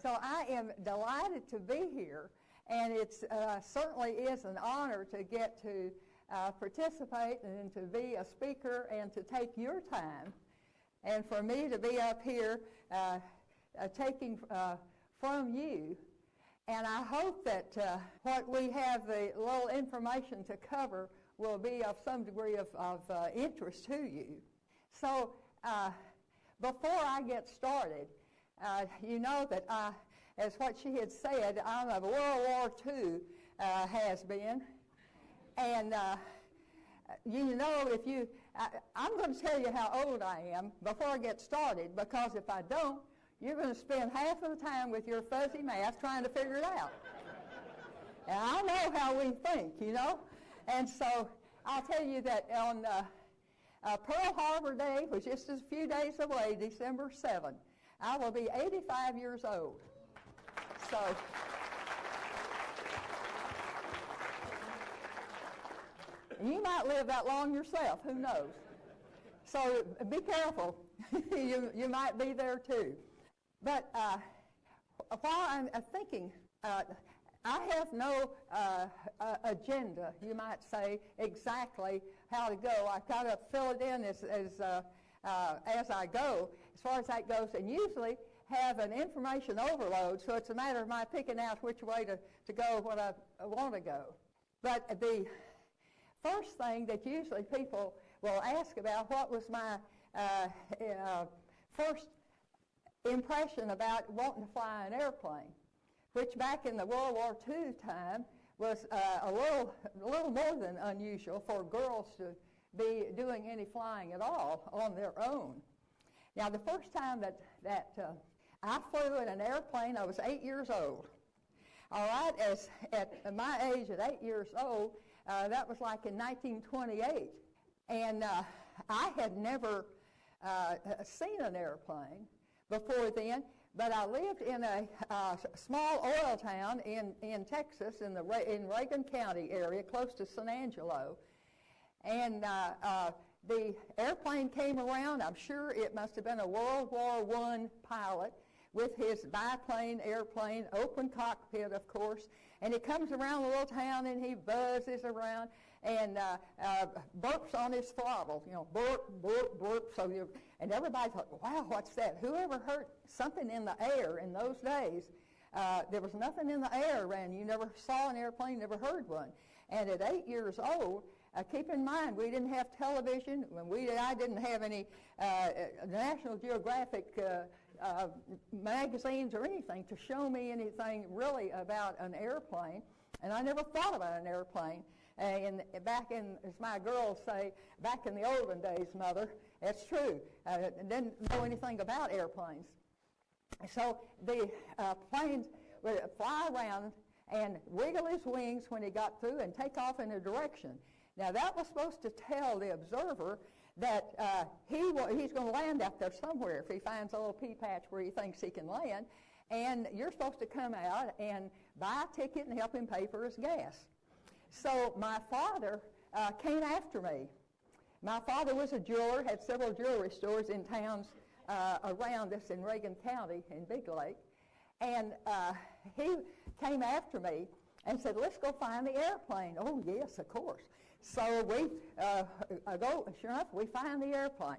So I am delighted to be here, and it certainly is an honor to get to participate and to be a speaker and to take your time, and for me to be up here taking from you. And I hope that what we have, the little information to cover, will be of some degree of interest to you. So before I get started, you know that as what she had said, I'm a World War II has-been. And you know, if you, I'm going to tell you how old I am before I get started, because if I don't, you're going to spend half of the time with your fuzzy math trying to figure it out. And I know how we think, you know. And so I'll tell you that on Pearl Harbor Day, which is just a few days away, December 7th, I will be 85 years old. So you might live that long yourself, who knows. So be careful. you might be there too. But while I'm thinking, I have no agenda, you might say, exactly how to go. I kind of fill it in as I go, as far as that goes, and usually have an information overload, so it's a matter of my picking out which way to go when I want to go. But the first thing that usually people will ask about, what was my first impression about wanting to fly an airplane, which back in the World War II time was a little more than unusual for girls to be doing any flying at all on their own. Now, the first time that I flew in an airplane, I was 8 years old. All right, at my age, at 8 years old, that was like in 1928. And I had never seen an airplane before then, but I lived in a small oil town in Texas, in Reagan County area, close to San Angelo. And the airplane came around. I'm sure it must have been a World War I pilot with his biplane airplane, open cockpit, of course. And he comes around the little town, and he buzzes around and burps on his throttle, you know, burp, burp, burp. So and everybody thought, wow, what's that? Whoever heard something in the air in those days? There was nothing in the air around. You never saw an airplane, never heard one. And at 8 years old, keep in mind, we didn't have television. I didn't have any National Geographic magazines or anything to show me anything really about an airplane. And I never thought about an airplane. And as my girls say, back in the olden days, Mother, it's true. Didn't know anything about airplanes. So the planes would fly around and wiggle his wings when he got through and take off in a direction. Now, that was supposed to tell the observer that he's going to land out there somewhere if he finds a little pea patch where he thinks he can land. And you're supposed to come out and buy a ticket and help him pay for his gas. So my father came after me. My father was a jeweler, had several jewelry stores in towns around us in Reagan County in Big Lake. And he came after me and said, let's go find the airplane. Oh, yes, of course. So we go, sure enough, we find the airplane.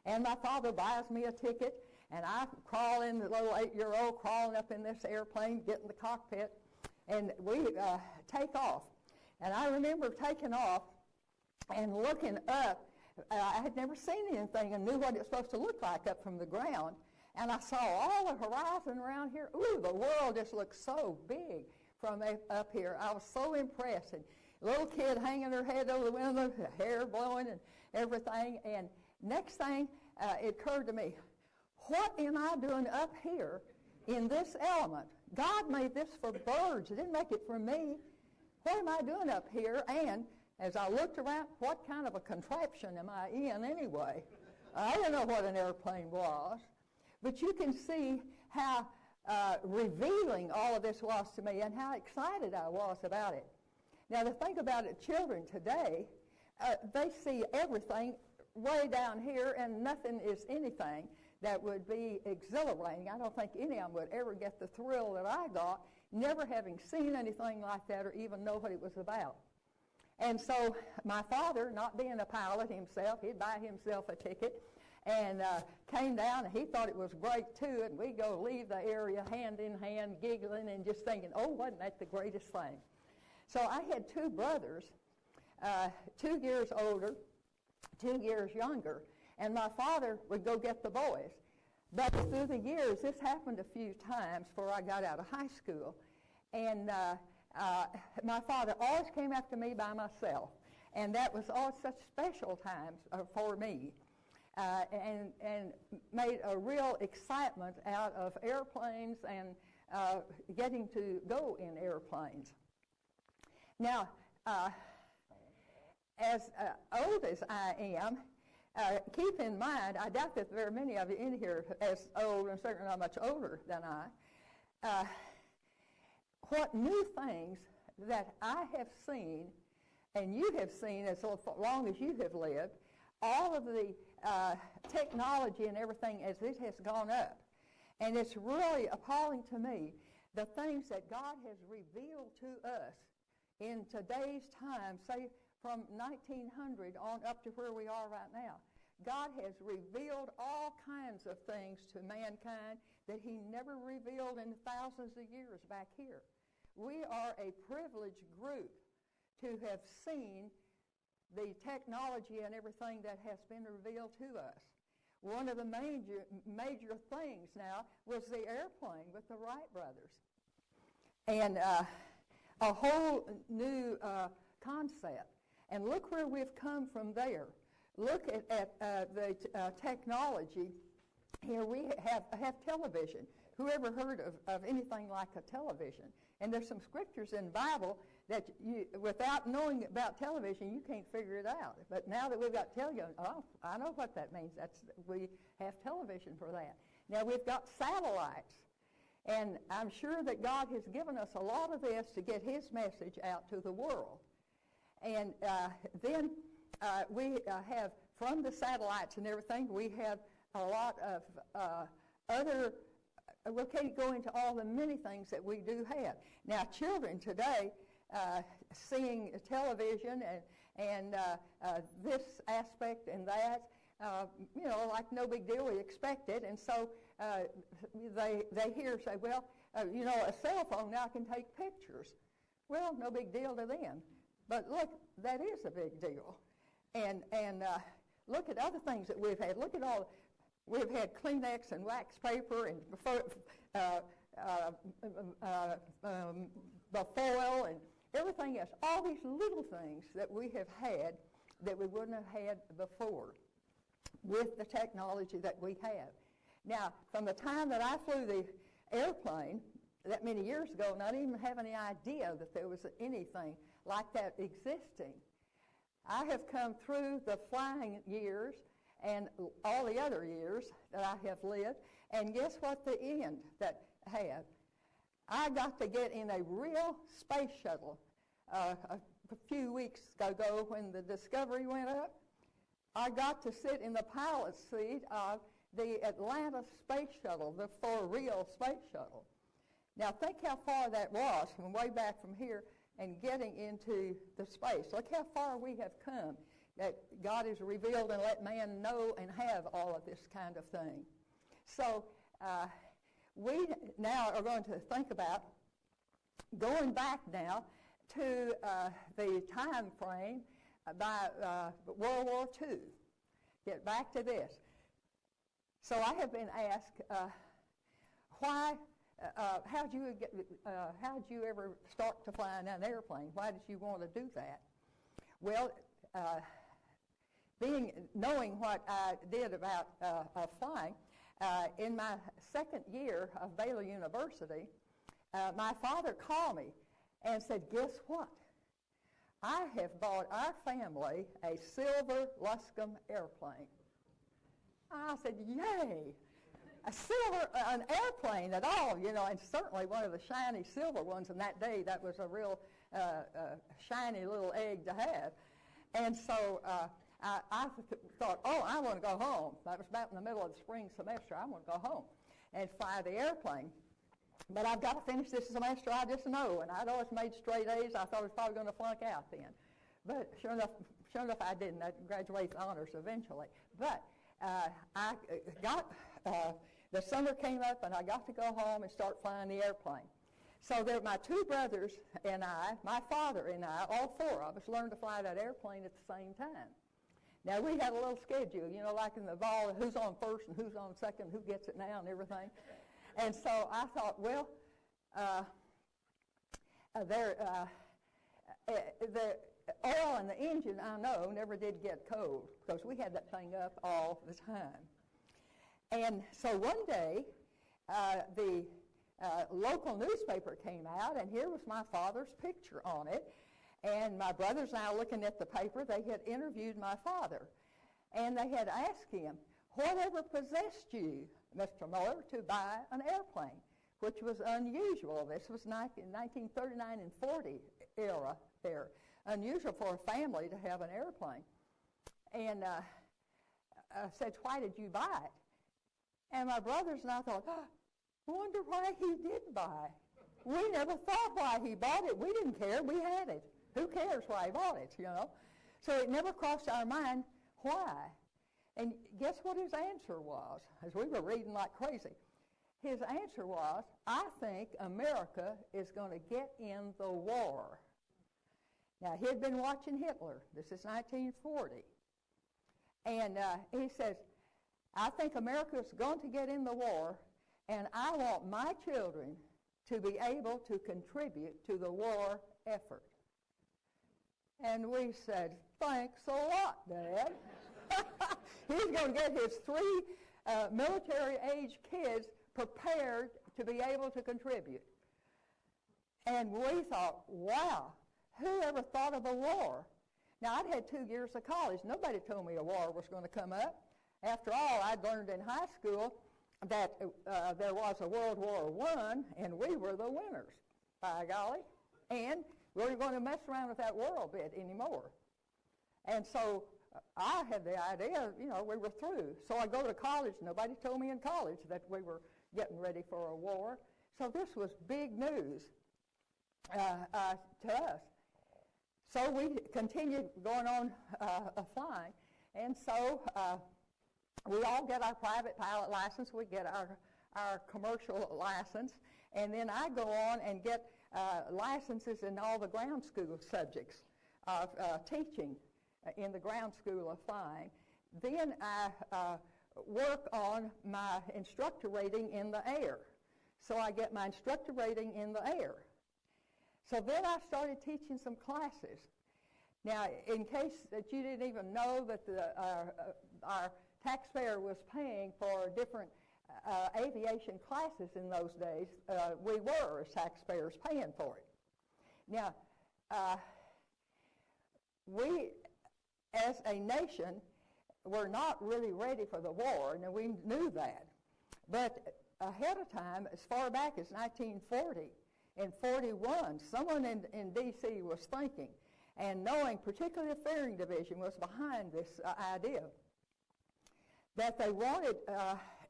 And my father buys me a ticket, and I crawl in, the little 8-year-old crawling up in this airplane, get in the cockpit, and we take off. And I remember taking off and looking up. I had never seen anything and knew what it was supposed to look like up from the ground. And I saw all the horizon around here. Ooh, the world just looked so big from up here. I was so impressed. And little kid hanging her head over the window, hair blowing and everything. And next thing, it occurred to me, what am I doing up here in this element? God made this for birds. He didn't make it for me. What am I doing up here? And as I looked around, what kind of a contraption am I in anyway? I didn't know what an airplane was. But you can see how revealing all of this was to me and how excited I was about it. Now, the thing about it, children today, they see everything way down here and nothing is anything. that would be exhilarating. I don't think any of them would ever get the thrill that I got, never having seen anything like that or even know what it was about. And so my father, not being a pilot himself, he'd buy himself a ticket and came down, and he thought it was great too, and we'd go leave the area hand in hand, giggling and just thinking, oh, wasn't that the greatest thing? So I had two brothers, 2 years older, 2 years younger, and my father would go get the boys. But through the years, this happened a few times before I got out of high school, and my father always came after me by myself, and that was all such special times for me, and made a real excitement out of airplanes and getting to go in airplanes. Now, as old as I am, keep in mind, I doubt that there are many of you in here as old, and certainly not much older than I. What new things that I have seen, and you have seen as long as you have lived, all of the technology and everything as it has gone up. And it's really appalling to me, the things that God has revealed to us in today's time, say from 1900 on up to where we are right now. God has revealed all kinds of things to mankind that he never revealed in thousands of years back here. We are a privileged group to have seen the technology and everything that has been revealed to us. One of the major things now was the airplane with the Wright brothers. And a whole new concept. And look where we've come from there. Look at the technology. Here we have television. Who ever heard of anything like a television? And there's some scriptures in the Bible that you, without knowing about television, you can't figure it out. But now that we've got television, oh, I know what that means. We have television for that. Now we've got satellites. And I'm sure that God has given us a lot of this to get his message out to the world. And then we have, from the satellites and everything, we have a lot of other, we can't go into all the many things that we do have. Now, children today, seeing television and this aspect and that, you know, like no big deal, we expect it. And so they hear say, well, you know, a cell phone now can take pictures. Well, no big deal to them. But look, that is a big deal. And look at other things that we've had. Look at all, we've had Kleenex and wax paper and the foil and everything else. All these little things that we have had that we wouldn't have had before with the technology that we have. Now, from the time that I flew the airplane that many years ago, not even having any idea that there was anything like that existing, I have come through the flying years and all the other years that I have lived, and guess what the end that had? I got to get in a real space shuttle a few weeks ago when the Discovery went up. I got to sit in the pilot's seat of the Atlanta Space Shuttle, the for real space shuttle. Now think how far that was from way back from here and getting into the space. Look how far we have come, that God has revealed and let man know and have all of this kind of thing. So we now are going to think about going back now to the time frame by World War II. Get back to this. So I have been asked, how'd you ever start to fly in an airplane? Why did you want to do that? Well, knowing what I did about flying, in my second year of Baylor University, my father called me and said, guess what? I have bought our family a silver Luscombe airplane. I said, yay! An airplane at all, you know, and certainly one of the shiny silver ones in that day. That was a real shiny little egg to have. And so I thought, oh, I want to go home. That was about in the middle of the spring semester. I want to go home and fly the airplane. But I've got to finish this semester, I just know. And I'd always made straight A's. I thought I was probably going to flunk out then. But sure enough I didn't. I graduated with honors eventually. But I got, the summer came up and I got to go home and start flying the airplane. So there, my two brothers and I, my father and I, all four of us learned to fly that airplane at the same time. Now, we had a little schedule, you know, like in the ball, who's on first and who's on second, who gets it now and everything. And so I thought, well, the oil in the engine, I know, never did get cold because we had that thing up all the time. And so one day, the local newspaper came out, and here was my father's picture on it. And my brothers and I, looking at the paper, they had interviewed my father. And they had asked him, whatever possessed you, Mr. Miller, to buy an airplane, which was unusual. This was 1939 and 40 era there. Unusual for a family to have an airplane. And I said, why did you buy it? And my brothers and I thought, I wonder why he did buy. We never thought why he bought it. We didn't care. We had it. Who cares why he bought it, you know? So it never crossed our mind why. And guess what his answer was, as we were reading like crazy? His answer was, I think America is going to get in the war. Now, he had been watching Hitler. This is 1940. And he says, I think America is going to get in the war, and I want my children to be able to contribute to the war effort. And we said, thanks a lot, Dad. He's going to get his three military-age kids prepared to be able to contribute. And we thought, wow, who ever thought of a war? Now, I'd had 2 years of college. Nobody told me a war was going to come up. After all, I'd learned in high school that there was a World War I, and we were the winners, by golly. And we weren't going to mess around with that war a bit anymore. And so I had the idea, you know, we were through. So I go to college. Nobody told me in college that we were getting ready for a war. So this was big news to us. So we continued going on flying. And so we all get our private pilot license. We get our commercial license. And then I go on and get licenses in all the ground school subjects of teaching in the ground school of flying. Then I work on my instructor rating in the air. So I get my instructor rating in the air. So then I started teaching some classes. Now, in case that you didn't even know that our taxpayer was paying for different aviation classes in those days, we were, as taxpayers, paying for it. Now, we, as a nation, were not really ready for the war, and we knew that. But ahead of time, as far back as 1940 and 41, someone in D.C. was thinking, and knowing, particularly the Ferrying Division was behind this idea, that they wanted,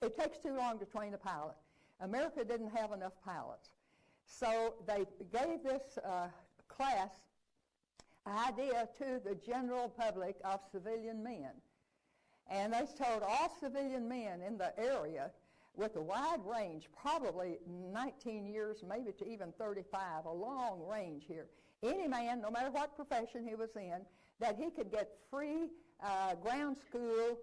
it takes too long to train a pilot. America didn't have enough pilots. So they gave this class idea to the general public of civilian men. And they told all civilian men in the area with a wide range, probably 19 years, maybe to even 35, a long range here. Any man, no matter what profession he was in, that he could get free ground school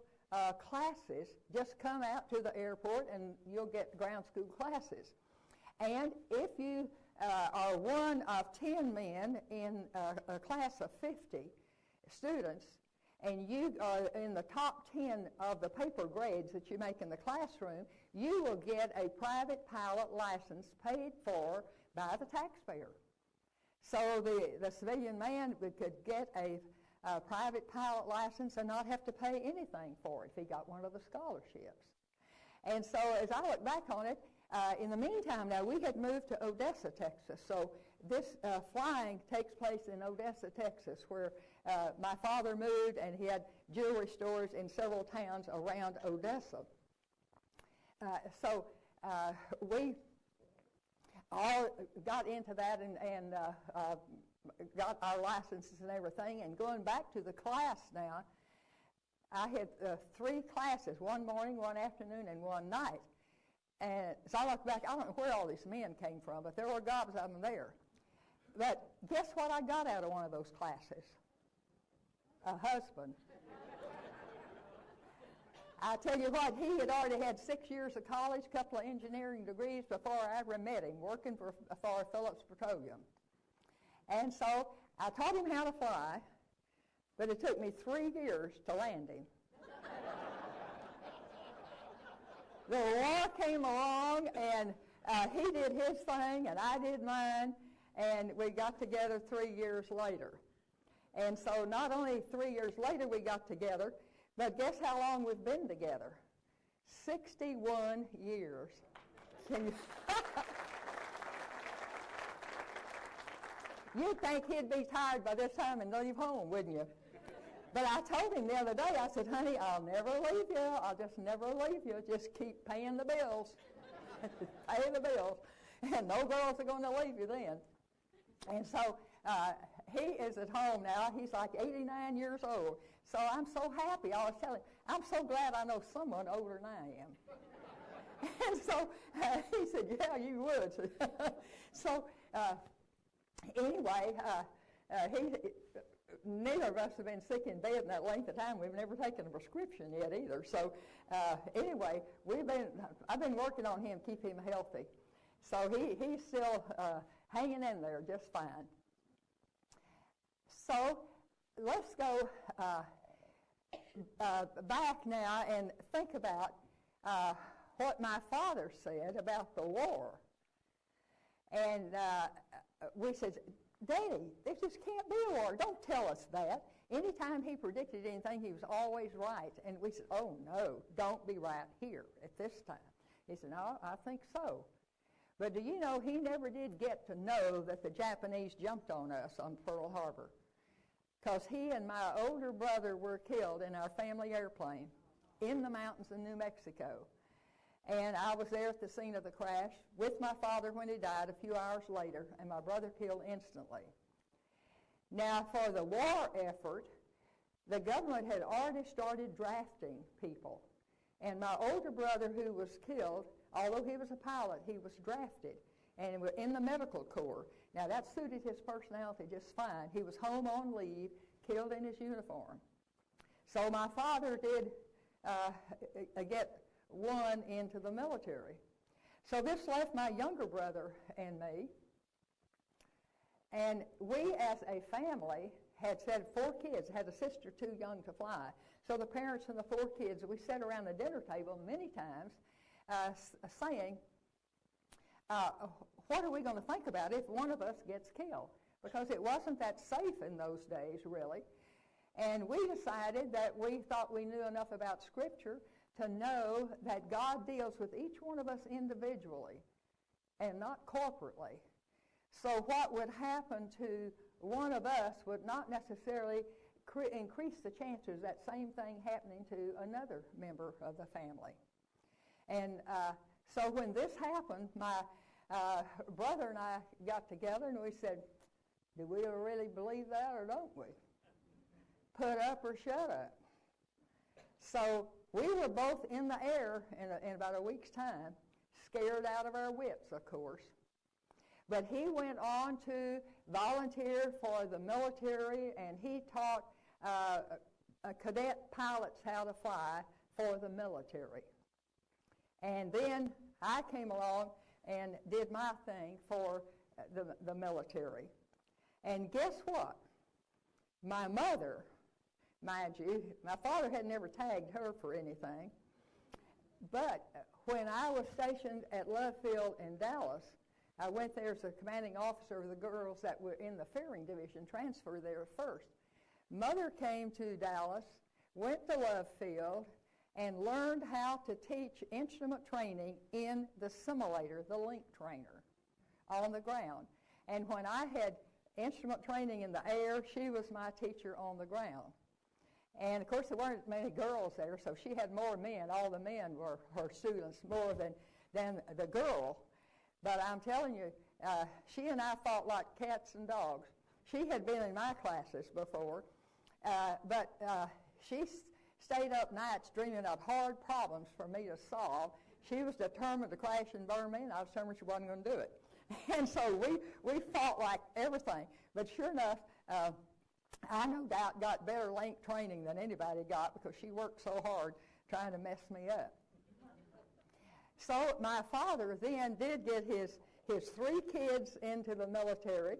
classes. Just come out to the airport and you'll get ground school classes. And if you are one of 10 men in a class of 50 students, and you are in the top 10 of the paper grades that you make in the classroom, you will get a private pilot license paid for by the taxpayer. So the civilian man could get a private pilot license and not have to pay anything for it if he got one of the scholarships. And so as I look back on it, in the meantime, now, we had moved to Odessa, Texas. So this flying takes place in Odessa, Texas, where my father moved, and he had jewelry stores in several towns around Odessa. So we all got into that and got our licenses and everything. And going back to the class now, I had 3 classes, one morning, one afternoon, and one night. And as I look back, I don't know where all these men came from, but there were gobs of them there. But guess what I got out of one of those classes? A husband. I tell you what, he had already had 6 years of college, a couple of engineering degrees before I ever met him, working for Phillips Petroleum. And so I taught him how to fly, but it took me 3 years to land him. The war came along, and he did his thing, and I did mine, and we got together 3 years later. And so not only 3 years later we got together, but guess how long we've been together? 61 years. Can you You'd think he'd be tired by this time and leave home, wouldn't you? But I told him the other day, I said, honey, I'll never leave you. I'll just never leave you. Just keep paying the bills. Pay the bills. And no girls are going to leave you then. And so he is at home now. He's like 89 years old. So I'm so happy. I was telling him, I'm so glad I know someone older than I am. And so he said, yeah, you would. So anyway, neither of us have been sick in bed in that length of time. We've never taken a prescription yet either. So anyway, I've been working on him, keep him healthy. So he's still hanging in there just fine. So let's go back now and think about what my father said about the war. And we said, Daddy, there just can't be a war. Don't tell us that. Anytime he predicted anything, he was always right. And we said, oh, no, don't be right here at this time. He said, no, I think so. But do you know, he never did get to know that the Japanese jumped on us on Pearl Harbor, because he and my older brother were killed in our family airplane in the mountains in New Mexico. And I was there at the scene of the crash with my father when he died a few hours later, and my brother killed instantly. Now, for the war effort, the government had already started drafting people. And my older brother, who was killed, although he was a pilot, he was drafted and in the medical corps. Now, that suited his personality just fine. He was home on leave, killed in his uniform. So my father did get one into the military. So this left my younger brother and me. And we, as a family, had said 4 kids, had a sister too young to fly. So the parents and the 4 kids, we sat around the dinner table many times saying, what are we going to think about if one of us gets killed? Because it wasn't that safe in those days, really. And we decided that we thought we knew enough about Scripture to know that God deals with each one of us individually and not corporately. So what would happen to one of us would not necessarily increase the chances of that same thing happening to another member of the family. And so when this happened, my brother and I got together and we said, do we really believe that or don't we? Put up or shut up. So we were both in the air in about a week's time, scared out of our wits, of course. But he went on to volunteer for the military, and he taught cadet pilots how to fly for the military. And then I came along and did my thing for the military. And guess what? My mother, mind you, my father had never tagged her for anything, but when I was stationed at Love Field in Dallas, I went there as a commanding officer of the girls that were in the Ferrying division, transferred there first. Mother came to Dallas, went to Love Field, and learned how to teach instrument training in the simulator, the link trainer, on the ground. And when I had instrument training in the air, she was my teacher on the ground. And, of course, there weren't many girls there, so she had more men. All the men were her students more than the girl. But I'm telling you, she and I fought like cats and dogs. She had been in my classes before, but she stayed up nights dreaming up hard problems for me to solve. She was determined to crash and burn me, and I was determined she wasn't going to do it. And so we fought like everything. But sure enough, I no doubt got better link training than anybody got because she worked so hard trying to mess me up. So my father then did get his 3 kids into the military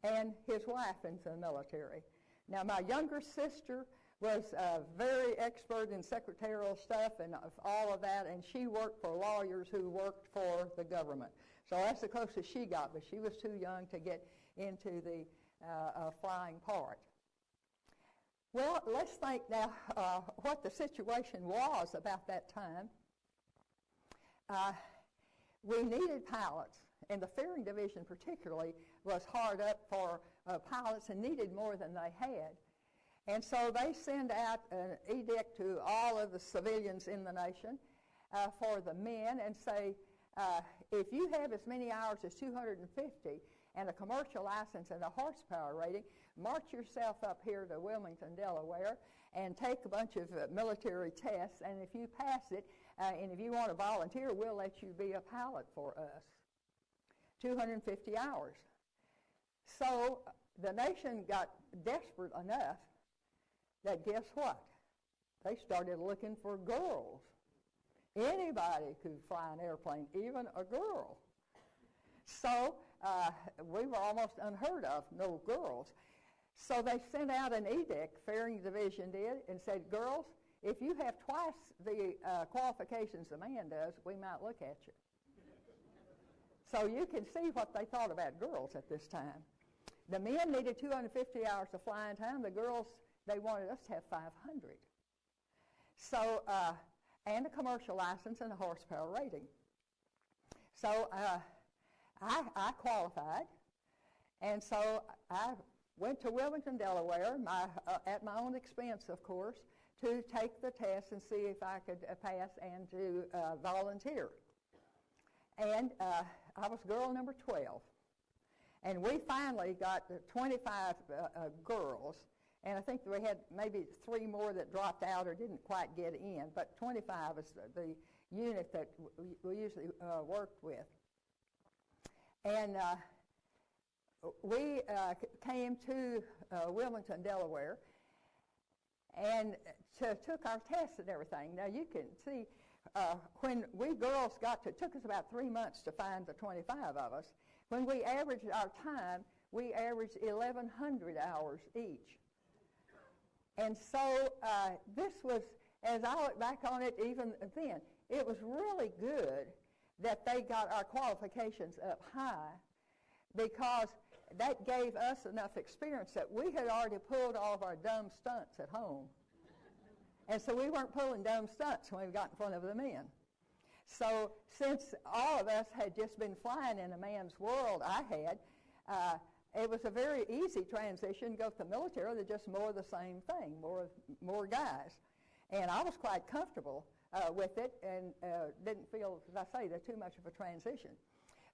and his wife into the military. Now, my younger sister was very expert in secretarial stuff and all of that, and she worked for lawyers who worked for the government. So that's the closest she got, but she was too young to get into the flying part. Well, let's think now what the situation was about that time. We needed pilots, and the Ferrying Division particularly was hard up for pilots and needed more than they had. And so they send out an edict to all of the civilians in the nation for the men and say, if you have as many hours as 250 and a commercial license and a horsepower rating, march yourself up here to Wilmington, Delaware, and take a bunch of military tests, and if you pass it, and if you want to volunteer, we'll let you be a pilot for us. 250 hours. So the nation got desperate enough that guess what? They started looking for girls. Anybody could fly an airplane, even a girl. So we were almost unheard of, no girls. So they sent out an edict, Ferrying Division did, and said, girls, if you have twice the qualifications a man does, we might look at you. So you can see what they thought about girls at this time. The men needed 250 hours of flying time. The girls, they wanted us to have 500. So, and a commercial license and a horsepower rating. So I qualified, and so I went to Wilmington, Delaware, at my own expense, of course, to take the test and see if I could pass and to volunteer. And I was girl number 12. And we finally got 25 girls, and I think we had maybe 3 more that dropped out or didn't quite get in, but 25 is the unit that we usually worked with. And we came to Wilmington, Delaware, and took our tests and everything. Now you can see when we girls it took us about 3 months to find the 25 of us. When we averaged our time, we averaged 1,100 hours each. And so this was, as I look back on it even then, it was really good that they got our qualifications up high, because that gave us enough experience that we had already pulled all of our dumb stunts at home. And so we weren't pulling dumb stunts when we got in front of the men. So since all of us had just been flying in a man's world, it was a very easy transition to go to the military. They're just more of the same thing, more guys. And I was quite comfortable with it and didn't feel, as I say, too much of a transition.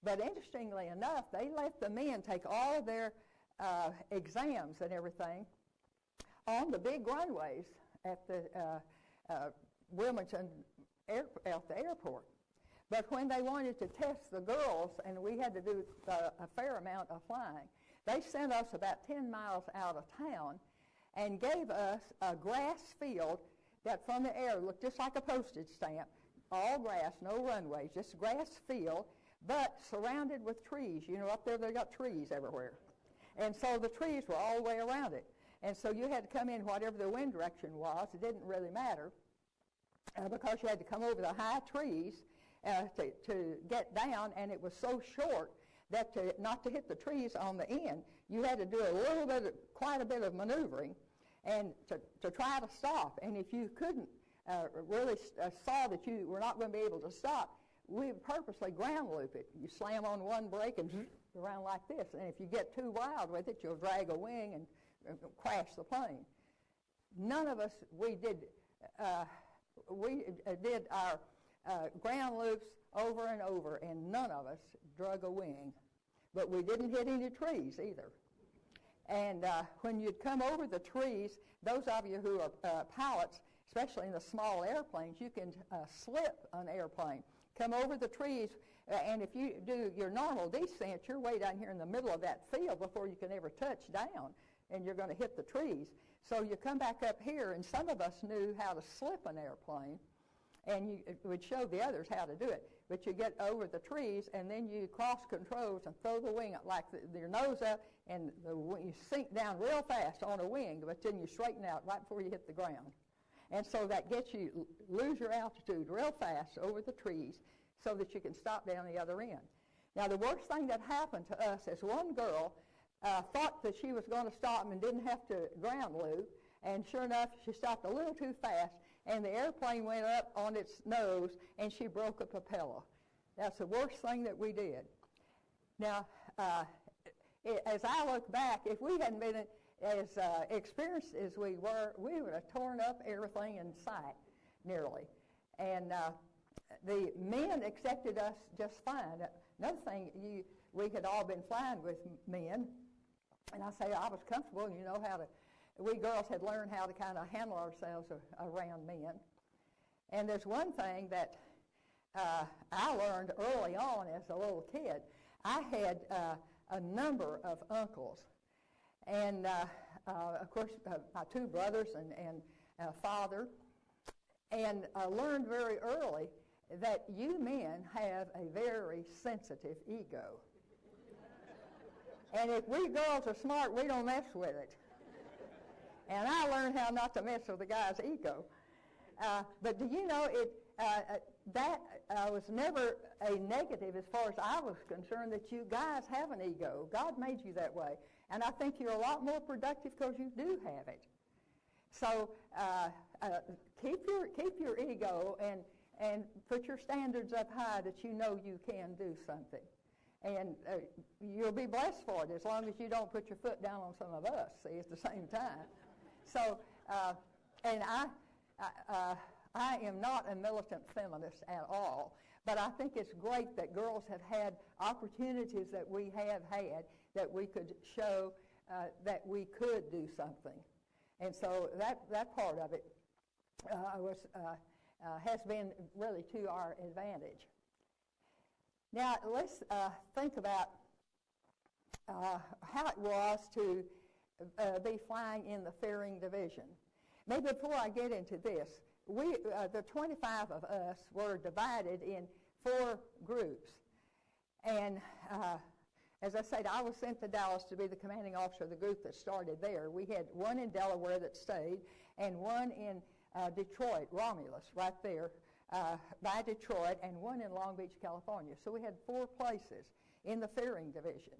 But interestingly enough, they let the men take all of their exams and everything on the big runways at the Wilmington at the airport. But when they wanted to test the girls, and we had to do a fair amount of flying, they sent us about 10 miles out of town and gave us a grass field that from the air looked just like a postage stamp, all grass, no runways, just grass field, but surrounded with trees. You know, up there they got trees everywhere. And so the trees were all the way around it. And so you had to come in whatever the wind direction was. It didn't really matter because you had to come over the high trees to get down, and it was so short that not to hit the trees on the end, you had to do quite a bit of maneuvering and to try to stop. And if you couldn't really saw that you were not going to be able to stop, we would purposely ground loop it. You slam on one brake and around like this, and if you get too wild with it, you'll drag a wing and crash the plane. None of us, we did our ground loops over and over, and none of us drug a wing. But we didn't hit any trees either. And when you'd come over the trees, those of you who are pilots, especially in the small airplanes, you can slip an airplane. Come over the trees, and if you do your normal descent, you're way down here in the middle of that field before you can ever touch down, and you're going to hit the trees. So you come back up here, and some of us knew how to slip an airplane, and you would show the others how to do it. But you get over the trees, and then you cross controls and throw the wing up like your nose up, and you sink down real fast on a wing, but then you straighten out right before you hit the ground. And so that gets you lose your altitude real fast over the trees so that you can stop down the other end. Now, the worst thing that happened to us is one girl thought that she was going to stop and didn't have to ground loop, and sure enough, she stopped a little too fast, and the airplane went up on its nose, and she broke a propeller. That's the worst thing that we did. Now, as I look back, if we hadn't been as experienced as we were, we would have torn up everything in sight, nearly. And the men accepted us just fine. Another thing, we had all been flying with men, and I say I was comfortable, and you know how to, we girls had learned how to kind of handle ourselves around men. And there's one thing that I learned early on as a little kid. I had a number of uncles, and of course my two brothers and father, and I learned very early that you men have a very sensitive ego. And if we girls are smart, we don't mess with it. And I learned how not to mess with a guy's ego. But do you know, that was never a negative as far as I was concerned, that you guys have an ego. God made you that way. And I think you're a lot more productive because you do have it. So keep your ego and put your standards up high that you know you can do something. And you'll be blessed for it as long as you don't put your foot down on some of us, see, at the same time. So, and I am not a militant feminist at all, but I think it's great that girls have had opportunities that we have had, that we could show that we could do something. And so that part of it has been really to our advantage. Now, let's think about how it was to be flying in the Ferrying Division. Maybe before I get into this, the 25 of us were divided in 4 groups. And as I said, I was sent to Dallas to be the commanding officer of the group that started there. We had one in Delaware that stayed, and one in Detroit, Romulus, right there by Detroit, and one in Long Beach, California. So we had 4 places in the Ferrying Division.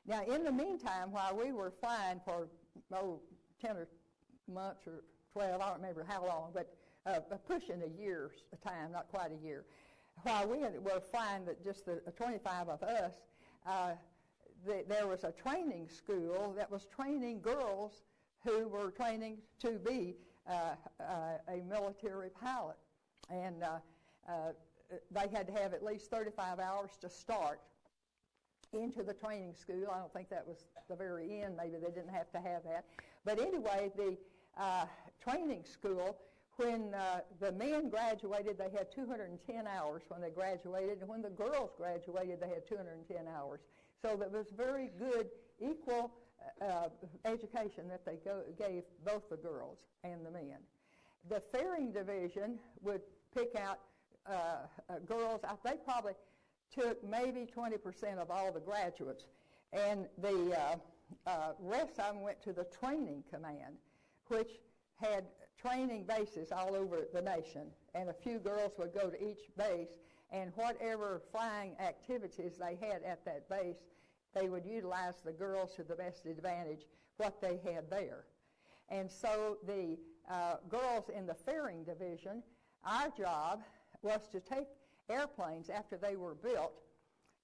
Now, in the meantime, while we were flying for 10 or months or 12, I don't remember how long, but pushing a year's time, not quite a year, while we were flying, just the 25 of us, there was a training school that was training girls who were training to be a military pilot. And they had to have at least 35 hours to start into the training school. I don't think that was the very end. Maybe they didn't have to have that. But anyway, the training school, when the men graduated, they had 210 hours when they graduated, and when the girls graduated, they had 210 hours. So that was very good, equal education that they gave both the girls and the men. The Ferrying Division would pick out girls. They probably took maybe 20% of all the graduates, and the rest of them went to the training command, which had training bases all over the nation, and a few girls would go to each base, and whatever flying activities they had at that base, they would utilize the girls to the best advantage what they had there. And so the girls in the Ferrying division, our job was to take airplanes after they were built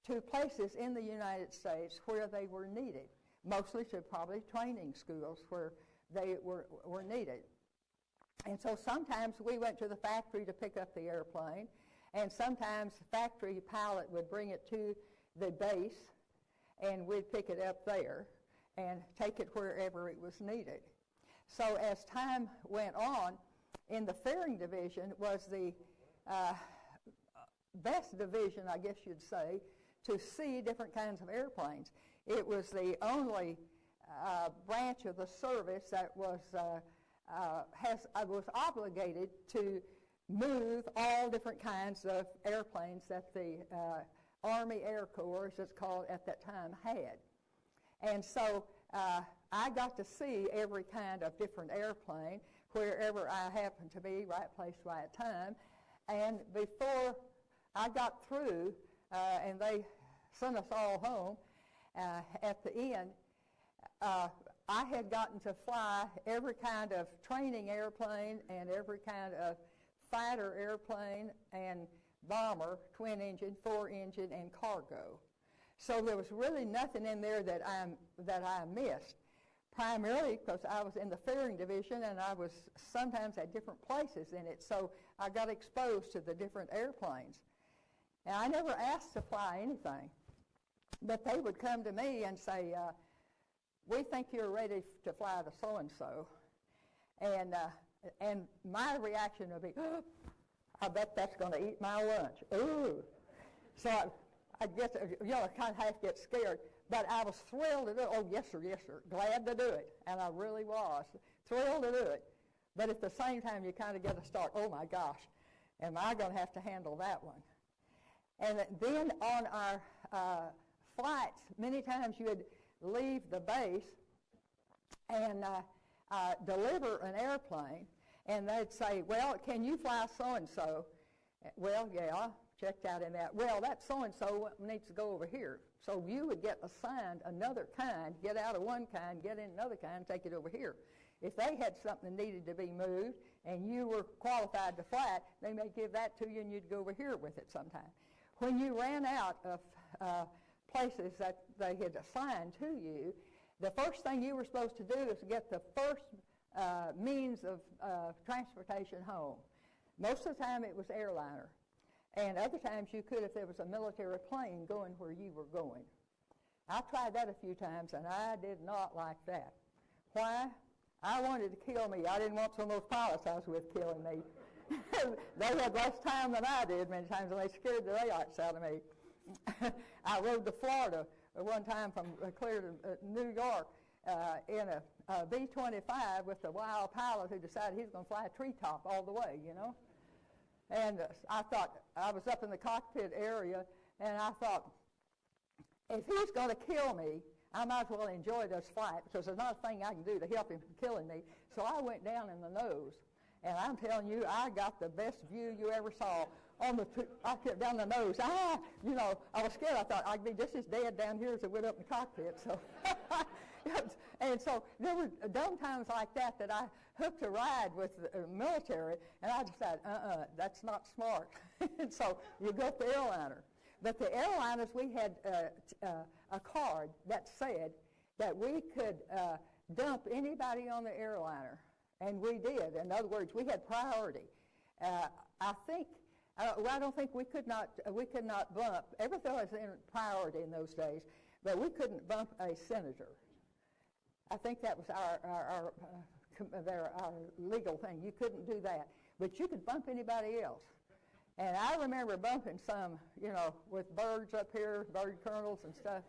to places in the United States where they were needed, mostly to probably training schools where they were needed. And so sometimes we went to the factory to pick up the airplane, and sometimes the factory pilot would bring it to the base, and we'd pick it up there and take it wherever it was needed. So as time went on, in the Ferrying division was the best division, I guess you'd say, to see different kinds of airplanes. It was the only branch of the service that was obligated to move all different kinds of airplanes that the Army Air Corps, as it's called at that time, had. And so I got to see every kind of different airplane wherever I happened to be, right place, right time. And before I got through and they sent us all home, at the end, I had gotten to fly every kind of training airplane and every kind of fighter airplane and bomber, twin engine, four engine, and cargo. So there was really nothing in there that I missed, primarily because I was in the Ferrying division and I was sometimes at different places in it, so I got exposed to the different airplanes. And I never asked to fly anything, but they would come to me and say, we think you're ready to fly the so-and-so. And my reaction would be, oh, I bet that's going to eat my lunch. Ooh. So I guess, I kind of half get scared. But I was thrilled to do it. Oh, yes, sir, yes, sir. Glad to do it. And I really was. Thrilled to do it. But at the same time, you kind of get a start. Oh, my gosh. Am I going to have to handle that one? And then on our flights, many times you would leave the base and deliver an airplane. And they'd say, well, can you fly so-and-so? Well, yeah, checked out in that. Well, that so-and-so needs to go over here. So you would get assigned another kind, get out of one kind, get in another kind, take it over here. If they had something that needed to be moved and you were qualified to fly it, they may give that to you and you'd go over here with it sometime. When you ran out of places that they had assigned to you, the first thing you were supposed to do is get the first means of transportation home. Most of the time it was airliner. And other times you could if there was a military plane going where you were going. I tried that a few times and I did not like that. Why? I wanted to kill me. I didn't want some of those pilots I was with killing me. They had less time than I did many times, and they scared the daylights out of me. I rode to Florida one time from clear to New York in a B-25 with a wild pilot who decided he was going to fly a treetop all the way, you know. And I thought, I was up in the cockpit area, and I thought, if he's going to kill me, I might as well enjoy this flight because there's not a thing I can do to help him from killing me. So I went down in the nose. And I'm telling you, I got the best view you ever saw on I kept down the nose. I was scared. I thought I'd be just as dead down here as I would up in the cockpit. So, and so there were dumb times like that I hooked a ride with the military, and I decided, that's not smart. And so you go up the airliner. But the airliners, we had a card that said that we could dump anybody on the airliner. And we did. In other words, we had priority. I don't think we could not bump. Everything was in priority in those days, but we couldn't bump a senator. I think that was our legal thing. You couldn't do that, but you could bump anybody else. And I remember bumping some, with birds up here, bird colonels and stuff.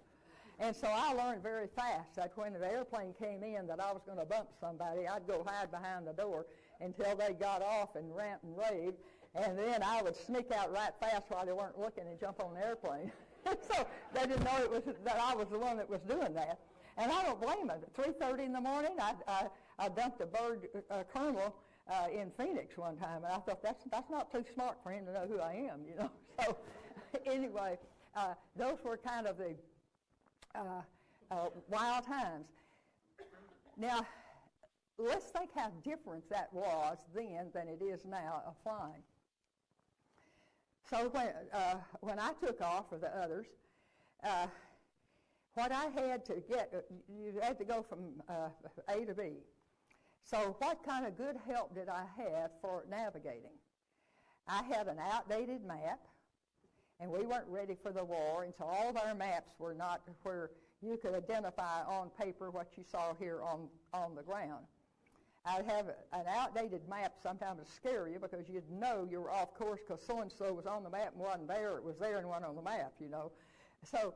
And so I learned very fast that when the airplane came in that I was going to bump somebody, I'd go hide behind the door until they got off and rant and rave, and then I would sneak out right fast while they weren't looking and jump on the airplane. So they didn't know that I was the one that was doing that. And I don't blame them. At 3:30 in the morning, I dumped a bird colonel in Phoenix one time, and I thought that's not too smart for him to know who I am, So anyway, those were kind of the wild times. Now, let's think how different that was then than it is now of flying. So when I took off, or the others, what I had to get, you had to go from A to B. So what kind of good help did I have for navigating? I had an outdated map, and we weren't ready for the war, and so all of our maps were not where you could identify on paper what you saw here on the ground. I'd have an outdated map sometimes to scare you because you'd know you were off course because so-and-so was on the map and wasn't there. It was there and wasn't on the map, you know. So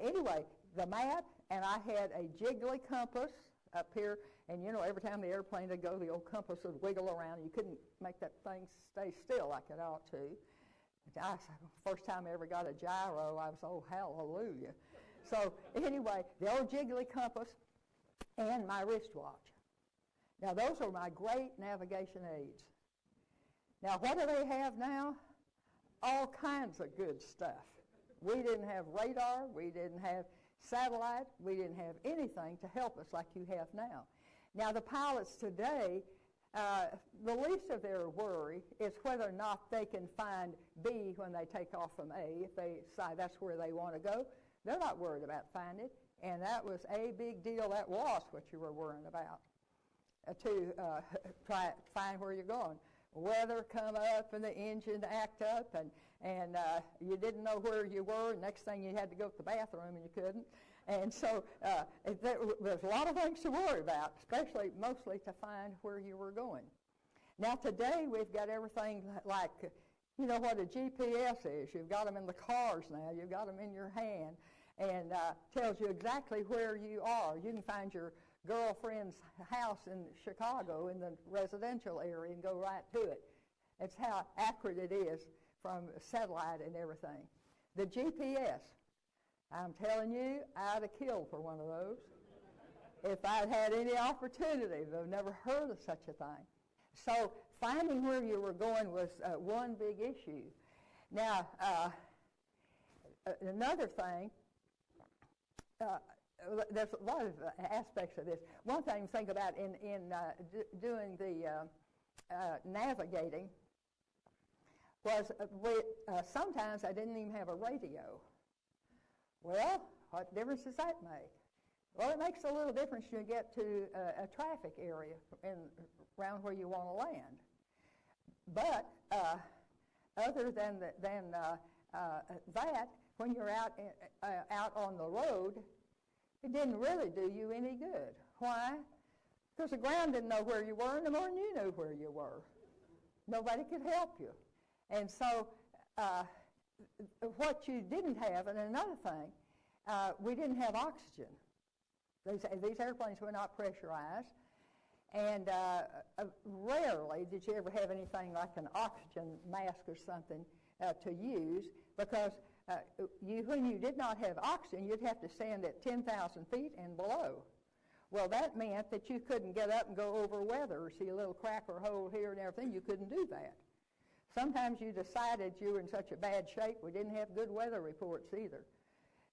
anyway, the map, and I had a jiggly compass up here, and you know, every time the airplane would go, the old compass would wiggle around, and you couldn't make that thing stay still like it ought to. First time I ever got a gyro, I was, oh, hallelujah. So anyway, the old jiggly compass and my wristwatch. Now, those are my great navigation aids. Now, what do they have now? All kinds of good stuff. We didn't have radar. We didn't have satellite. We didn't have anything to help us like you have now. Now, the pilots today, the least of their worry is whether or not they can find B when they take off from A. If they decide that's where they want to go, they're not worried about finding it. And that was a big deal. That was what you were worrying about. To try to find where you're going. Weather come up and the engine act up, and you didn't know where you were. Next thing you had to go to the bathroom and you couldn't. And so there's a lot of things to worry about, especially mostly to find where you were going. Now today we've got everything like, you know what a GPS is. You've got them in the cars now. You've got them in your hand, and tells you exactly where you are. You can find your girlfriend's house in Chicago in the residential area and go right to it. It's how accurate it is from satellite and everything. The GPS, I'm telling you, I'd have killed for one of those if I'd had any opportunity. I've never heard of such a thing. So finding where you were going was one big issue. Now, another thing, there's a lot of aspects of this. One thing to think about in doing the navigating was sometimes I didn't even have a radio. Well, what difference does that make? Well, it makes a little difference when you get to a traffic area around where you want to land. But other than that, when you're out on the road, it didn't really do you any good. Why? Because the ground didn't know where you were, and the more than you knew where you were. Nobody could help you. And so what you didn't have, and another thing, we didn't have oxygen. These airplanes were not pressurized, and rarely did you ever have anything like an oxygen mask or something to use, because when you did not have oxygen, you'd have to stand at 10,000 feet and below. Well, that meant that you couldn't get up and go over weather or see a little crack or hole here and everything. You couldn't do that. Sometimes you decided you were in such a bad shape, we didn't have good weather reports either,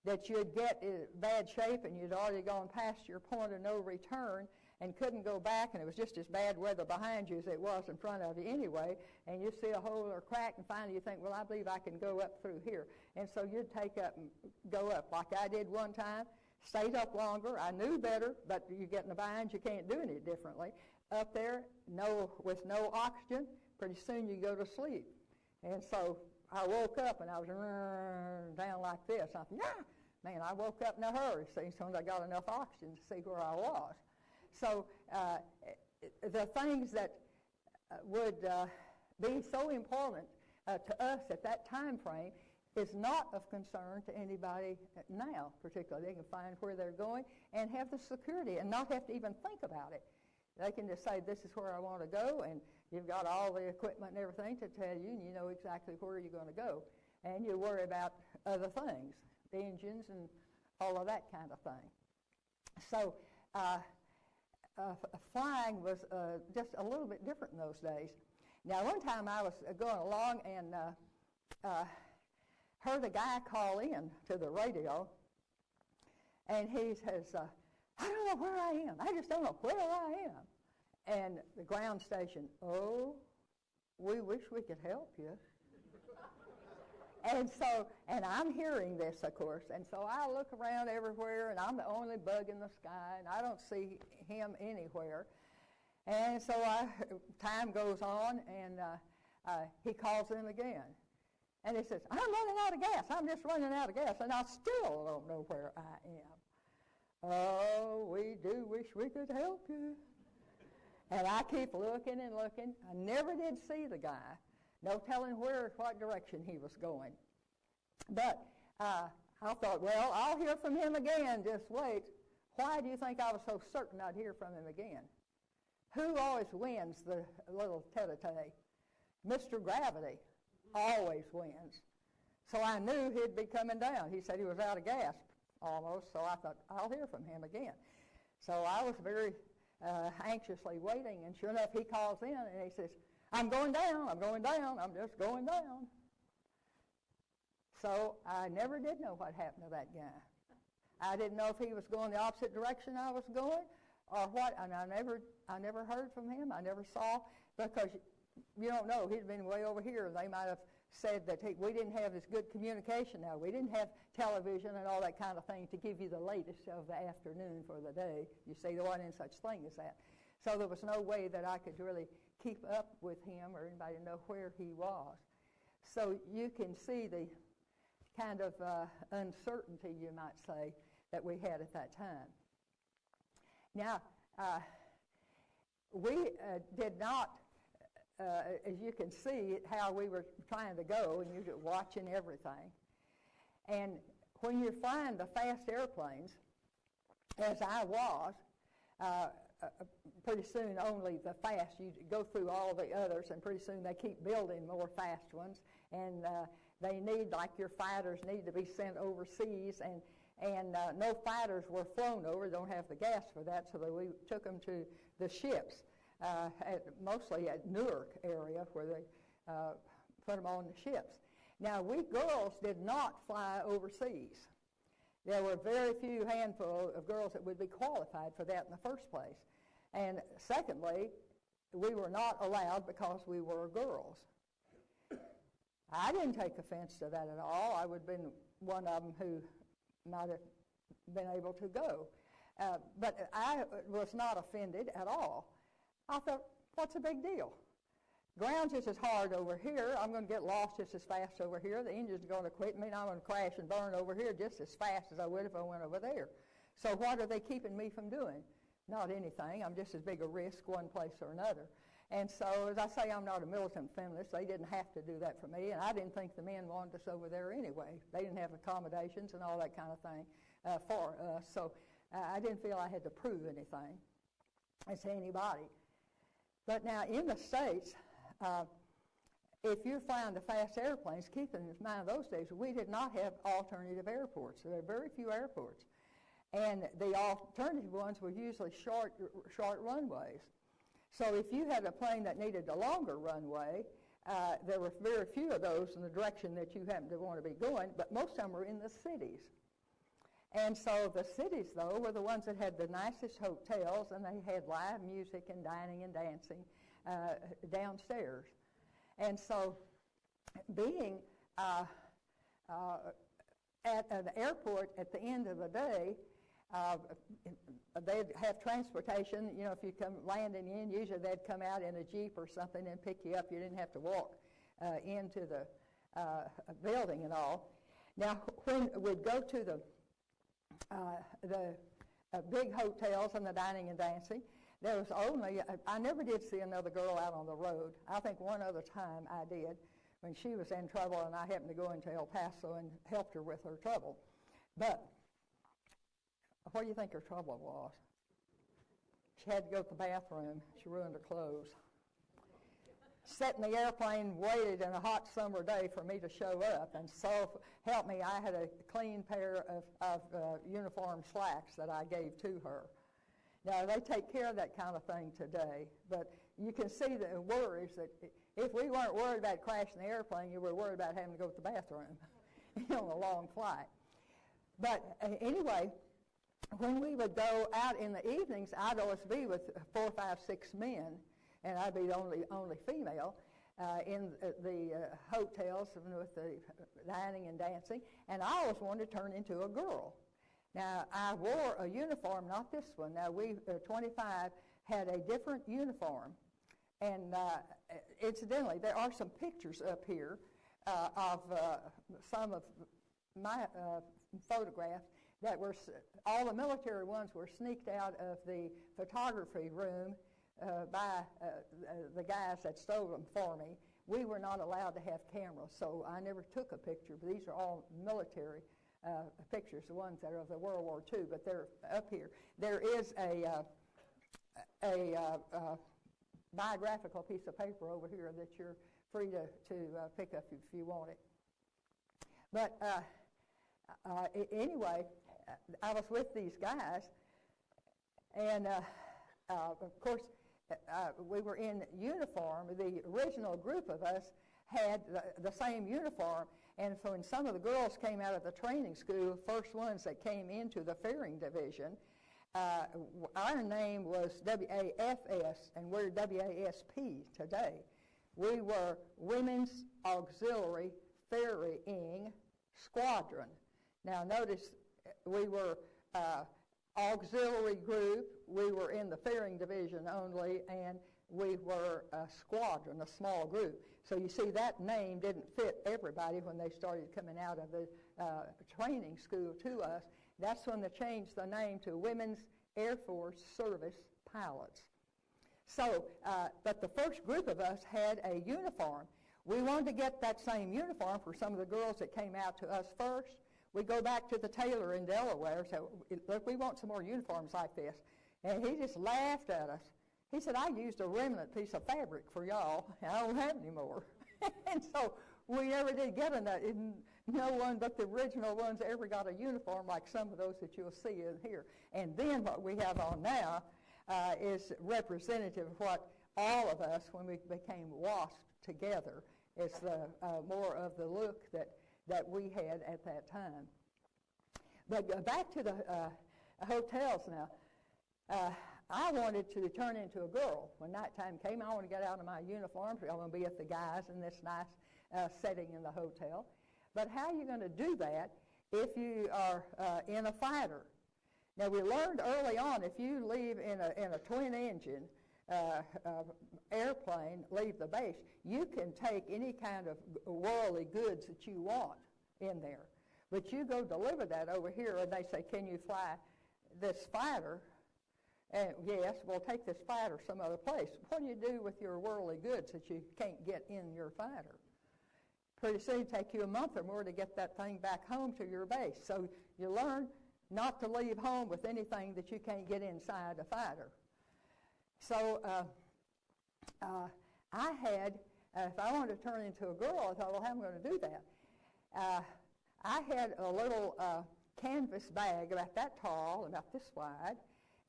that you'd get in bad shape and you'd already gone past your point of no return and couldn't go back, and it was just as bad weather behind you as it was in front of you anyway, and you see a hole or crack, and finally you think, well, I believe I can go up through here. And so you'd take up and go up, like I did one time, stayed up longer. I knew better, but you get in a bind, you can't do any differently. Up there, with no oxygen, pretty soon you go to sleep. And so I woke up, and I was down like this. I thought, man, I woke up in a hurry, see, as soon as I got enough oxygen to see where I was. So the things that would be so important to us at that time frame is not of concern to anybody now, particularly. They can find where they're going and have the security and not have to even think about it. They can just say, this is where I want to go, and you've got all the equipment and everything to tell you, and you know exactly where you're going to go. And you worry about other things, the engines and all of that kind of thing. So flying was just a little bit different in those days. Now, one time I was going along and heard a guy call in to the radio, and he says, I don't know where I am. I just don't know where I am. And the ground station, oh, we wish we could help you. And I'm hearing this, of course, and so I look around everywhere, and I'm the only bug in the sky, and I don't see him anywhere. And so time goes on, and he calls in again. And he says, I'm running out of gas. I'm just running out of gas, and I still don't know where I am. Oh, we do wish we could help you. And I keep looking and looking. I never did see the guy. No telling what direction he was going. But I thought, well, I'll hear from him again. Just wait. Why do you think I was so certain I'd hear from him again? Who always wins the little tete-a-tete? Mr. Gravity always wins. So I knew he'd be coming down. He said he was out of gas almost, so I thought, I'll hear from him again. So I was very anxiously waiting, and sure enough, he calls in, and he says, I'm going down, I'm just going down. So I never did know what happened to that guy. I didn't know if he was going the opposite direction I was going or what, and I never heard from him. I never saw, because you don't know. He'd been way over here, and they might have said that we didn't have this good communication now. We didn't have television and all that kind of thing to give you the latest of the afternoon for the day. You see, there wasn't any such thing as that. So there was no way that I could really keep up with him or anybody to know where he was. So you can see the kind of uncertainty, you might say, that we had at that time. Now, we did not, as you can see, how we were trying to go, and you're watching everything. And when you're flying the fast airplanes, as I was, pretty soon only the fast, you go through all the others, and pretty soon they keep building more fast ones, and they need, like your fighters need to be sent overseas, and no fighters were flown over, don't have the gas for that, so we took them to the ships, mostly at Newark area, where they put them on the ships. Now, we girls did not fly overseas. There were very few handful of girls that would be qualified for that in the first place. And secondly, we were not allowed because we were girls. I didn't take offense to that at all. I would have been one of them who might have been able to go. But I was not offended at all. I thought, what's the big deal? Ground's just as hard over here. I'm going to get lost just as fast over here. The engine's going to quit me, and I'm going to crash and burn over here just as fast as I would if I went over there. So what are they keeping me from doing? Not anything. I'm just as big a risk one place or another. And so, as I say, I'm not a militant feminist. They didn't have to do that for me, and I didn't think the men wanted us over there anyway. They didn't have accommodations and all that kind of thing for us. So I didn't feel I had to prove anything to anybody. But now, in the States, if you're flying the fast airplanes, keep in mind those days, we did not have alternative airports. There were very few airports. And the alternative ones were usually short runways. So if you had a plane that needed a longer runway, there were very few of those in the direction that you happened to want to be going, but most of them were in the cities. And so the cities, though, were the ones that had the nicest hotels, and they had live music and dining and dancing downstairs. And so being at an airport at the end of the day, they'd have transportation. You know, if you come landing in, usually they'd come out in a Jeep or something and pick you up. You didn't have to walk into the building and all. Now, when we'd go to the big hotels and the dining and dancing, there was only, I never did see another girl out on the road. I think one other time I did when she was in trouble, and I happened to go into El Paso and helped her with her trouble. But what do you think her trouble was? She had to go to the bathroom. She ruined her clothes. Sat in the airplane, waited in a hot summer day for me to show up, and so help me, I had a clean pair of uniform slacks that I gave to her. Now, they take care of that kind of thing today, but you can see the worries that if we weren't worried about crashing the airplane, you were worried about having to go to the bathroom on a long flight. But anyway, when we would go out in the evenings, I'd always be with 4, 5, 6 men, and I'd be the only female in the hotels with the dining and dancing, and I always wanted to turn into a girl. Now, I wore a uniform, not this one. Now, we, 25, had a different uniform, and incidentally, there are some pictures up here of some of my photographs that were, all the military ones were sneaked out of the photography room by the guys that stole them for me. We were not allowed to have cameras, so I never took a picture, but these are all military pictures, the ones that are of the World War II, but they're up here. There is a biographical piece of paper over here that you're free to pick up if you want it. But anyway, I was with these guys, and of course, we were in uniform. The original group of us had the same uniform, and so when some of the girls came out of the training school, first ones that came into the Ferrying division, our name was WAFS, and we're WASP today. We were Women's Auxiliary Ferrying Squadron. Now notice we were auxiliary group, we were in the Ferrying division only, and we were a squadron, a small group. So you see that name didn't fit everybody when they started coming out of the training school to us. That's when they changed the name to Women's Air Force Service Pilots. So, but the first group of us had a uniform. We wanted to get that same uniform for some of the girls that came out to us first. We go back to the tailor in Delaware and say, look, we want some more uniforms like this. And he just laughed at us. He said, I used a remnant piece of fabric for y'all, and I don't have any more. And so we never did get enough. No one but the original ones ever got a uniform like some of those that you'll see in here. And then what we have on now is representative of what all of us, when we became WASP together, is the more of the look that we had at that time. But back to the hotels now. I wanted to turn into a girl. When nighttime came, I wanted to get out of my uniform. I want to be with the guys in this nice setting in the hotel. But how are you going to do that if you are in a fighter? Now, we learned early on, if you leave in a twin-engine airplane, leave the base, you can take any kind of worldly goods that you want in there. But you go deliver that over here, and they say, can you fly this fighter? And yes, we'll take this fighter some other place. What do you do with your worldly goods that you can't get in your fighter? Pretty soon it'll take you a month or more to get that thing back home to your base. So you learn not to leave home with anything that you can't get inside a fighter. So I had, if I wanted to turn into a girl, I thought, well, how am I going to do that? I had a little canvas bag about that tall, about this wide,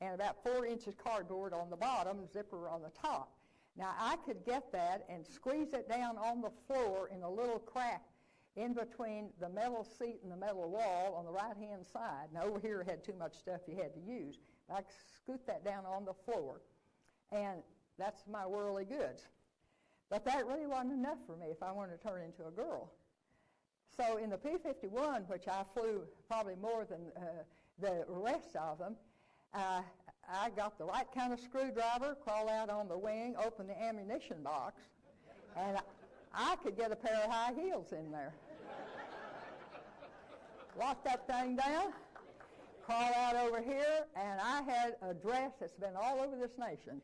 and about 4 inches cardboard on the bottom, zipper on the top. Now, I could get that and squeeze it down on the floor in a little crack in between the metal seat and the metal wall on the right-hand side. Now, over here had too much stuff you had to use. But I could scoot that down on the floor, and that's my worldly goods. But that really wasn't enough for me if I wanted to turn into a girl. So in the P-51, which I flew probably more than the rest of them, I got the right kind of screwdriver, crawl out on the wing, open the ammunition box, and I could get a pair of high heels in there. Lock that thing down, crawl out over here, and I had a dress that's been all over this nation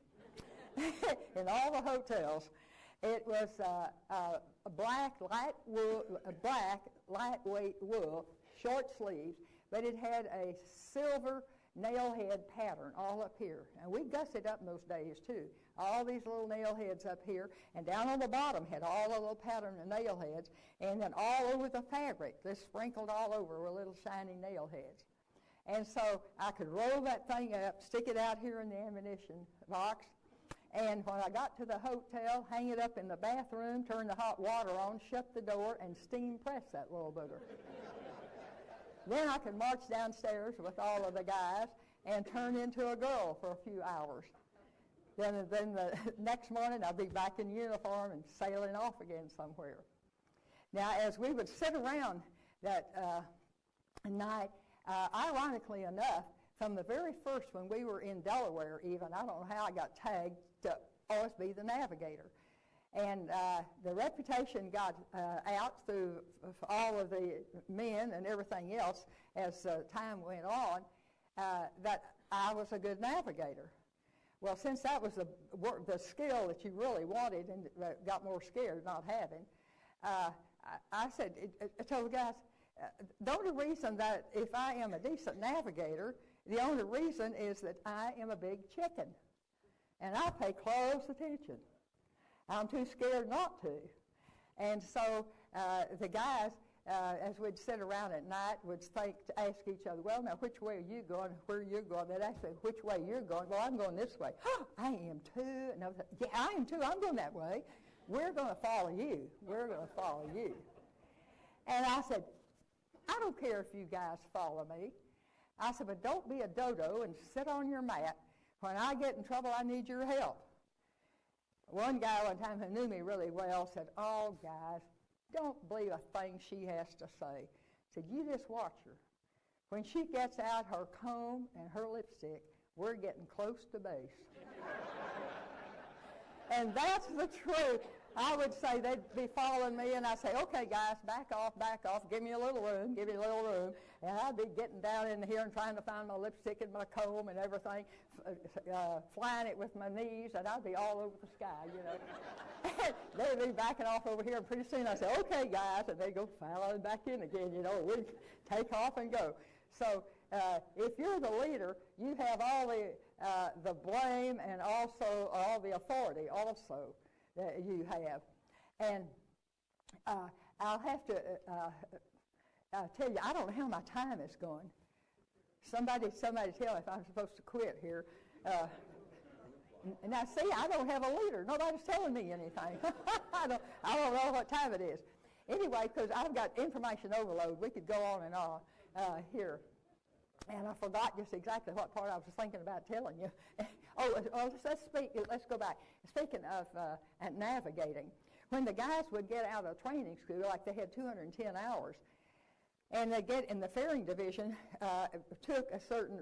in all the hotels. It was black, lightweight wool, short sleeves, but it had a silver nail head pattern all up here. And we gussied up in those days too. All these little nail heads up here, and down on the bottom had all the little pattern of nail heads, and then all over the fabric, this sprinkled all over were little shiny nail heads. And so I could roll that thing up, stick it out here in the ammunition box, and when I got to the hotel, hang it up in the bathroom, turn the hot water on, shut the door, and steam press that little booger. Then I could march downstairs with all of the guys and turn into a girl for a few hours. Then the next morning I'd be back in uniform and sailing off again somewhere. Now, as we would sit around that night, ironically enough, from the very first when we were in Delaware even, I don't know how I got tagged to always be the navigator. And the reputation got out through all of the men and everything else as time went on that I was a good navigator. Well, since that was the skill that you really wanted and got more scared not having, I said, I told the guys, the only reason that if I am a decent navigator, the only reason is that I am a big chicken. And I pay close attention. I'm too scared not to. And so the guys, as we'd sit around at night, would ask each other, well, now, which way are you going? Where are you going? They'd ask me, which way you're going? Well, I'm going this way. I am too. And I was like, yeah, I am too. I'm going that way. We're going to follow you. We're going to follow you. And I said, I don't care if you guys follow me. I said, but don't be a dodo and sit on your mat. When I get in trouble, I need your help. One guy one time who knew me really well said, oh, guys, don't believe a thing she has to say. Said, you just watch her. When she gets out her comb and her lipstick, we're getting close to base. And that's the truth. I would say they'd be following me, and I'd say, okay, guys, back off, give me a little room, give me a little room. And I'd be getting down in here and trying to find my lipstick and my comb and everything, flying it with my knees, and I'd be all over the sky, you know. They'd be backing off over here, and pretty soon I'd say, okay, guys, and they'd go following back in again, you know. We'd take off and go. So if you're the leader, you have all the blame and also all the authority also that you have. And I'll have to tell you, I don't know how my time is going. Somebody tell me if I'm supposed to quit here. Now, see, I don't have a leader. Nobody's telling me anything. I don't know what time it is. Anyway, because I've got information overload, we could go on and on here. And I forgot just exactly what part I was thinking about telling you. Let's go back. Speaking of navigating, when the guys would get out of training school, like they had 210 hours, and they get in the ferrying division, took a certain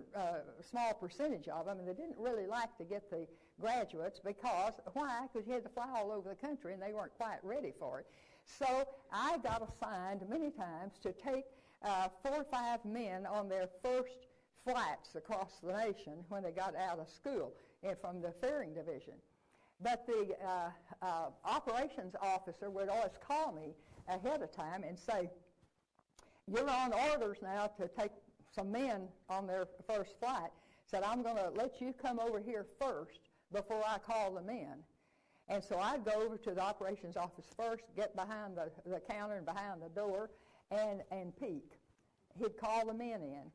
small percentage of them, and they didn't really like to get the graduates because, why? Because you had to fly all over the country, and they weren't quite ready for it. So I got assigned many times to take 4 or 5 men on their first flights across the nation when they got out of school and from the ferrying division. But the operations officer would always call me ahead of time and say, you're on orders now to take some men on their first flight. Said, I'm going to let you come over here first before I call them in. And so I'd go over to the operations office first, get behind the counter and behind the door, and peek. He'd call the men in.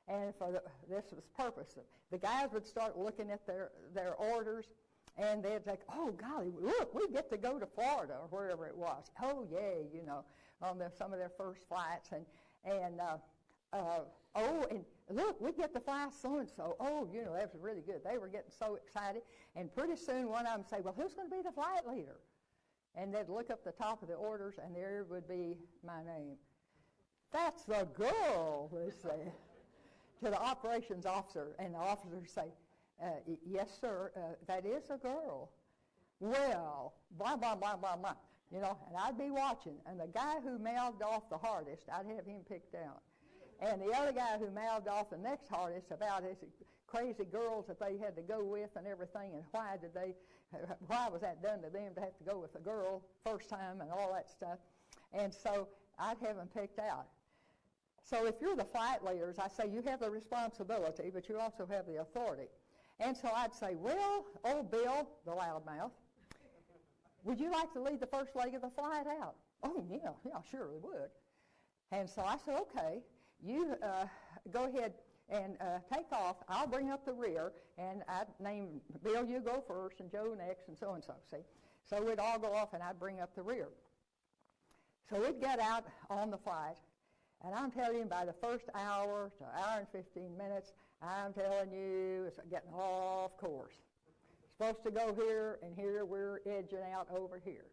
And this was purpose. The guys would start looking at their orders, and they'd think, oh, golly, look, we get to go to Florida or wherever it was. Oh, yay, you know, on some of their first flights. And look, we get to fly so-and-so. Oh, you know, that was really good. They were getting so excited. And pretty soon one of them say, well, who's going to be the flight leader? And they'd look up the top of the orders, and there would be my name. That's the girl, they say, to the operations officer. And the officer would say, yes, sir, that is a girl. Well, blah, blah, blah, blah, blah. You know, and I'd be watching. And the guy who mouthed off the hardest, I'd have him picked out. And the other guy who mouthed off the next hardest about his crazy girls that they had to go with and everything, and why was that done to them to have to go with a girl first time and all that stuff. And so I'd have them picked out. So if you're the flight leaders, I say you have the responsibility, but you also have the authority. And so I'd say, well, old Bill, the loudmouth, would you like to lead the first leg of the flight out? Oh, yeah, I surely would. And so I said, okay, you go ahead and take off. I'll bring up the rear, and I'd name Bill, you go first, and Joe next, and so, see. So we'd all go off, and I'd bring up the rear. So we'd get out on the flight, And I'm telling you, by the first hour to hour and 15 minutes, I'm telling you, it's getting off course. Supposed to go here, and here we're edging out over here.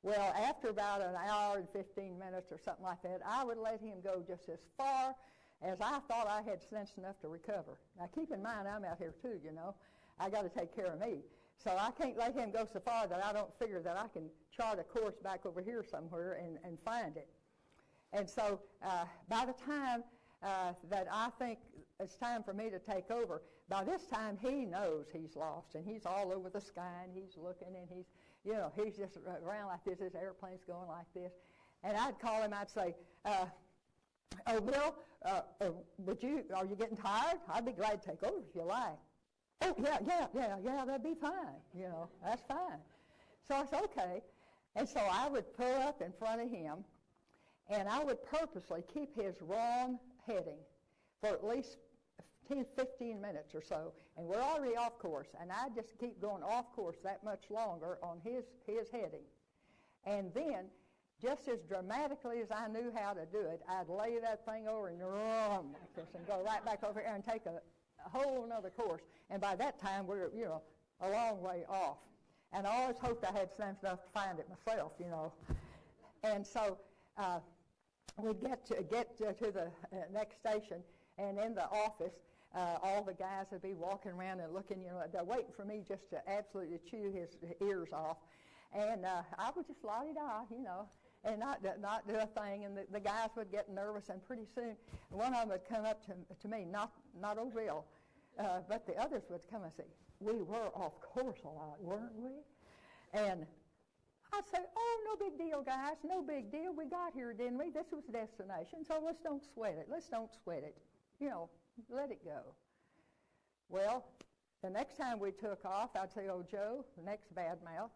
Well, after about an hour and 15 minutes or something like that, I would let him go just as far as I thought I had sense enough to recover. Now, keep in mind, I'm out here too, you know. I got to take care of me. So I can't let him go so far that I don't figure that I can chart a course back over here somewhere and find it. And so by the time that I think it's time for me to take over, by this time he knows he's lost, and he's all over the sky, and he's looking, and he's, you know, he's just around like this airplane's going like this. And I'd call him, I'd say, oh, Bill, are you getting tired? I'd be glad to take over if you like. Oh, yeah, that'd be fine, you know, that's fine. So I said, okay. And so I would pull up in front of him, and I would purposely keep his wrong heading for at least 15 minutes or so, and we're already off course, and I'd just keep going off course that much longer on his heading. And then, just as dramatically as I knew how to do it, I'd lay that thing over and run like this and go right back over here and take a whole other course. And by that time, we're, you know, a long way off. And I always hoped I had sense enough to find it myself, you know. And so we'd get to the next station, and in the office, all the guys would be walking around and looking, you know, they're waiting for me just to absolutely chew his ears off. And I would just la-di-da, you know, and not do a thing. And the guys would get nervous, and pretty soon one of them would come up to me, not old Bill, but the others would come and say, we were off course a lot, weren't we? And I'd say, oh, no big deal, guys, no big deal. We got here, didn't we? This was the destination, so let's don't sweat it. Let's don't sweat it. You know, let it go. Well, the next time we took off, I'd say, oh, Joe, the next bad mouth,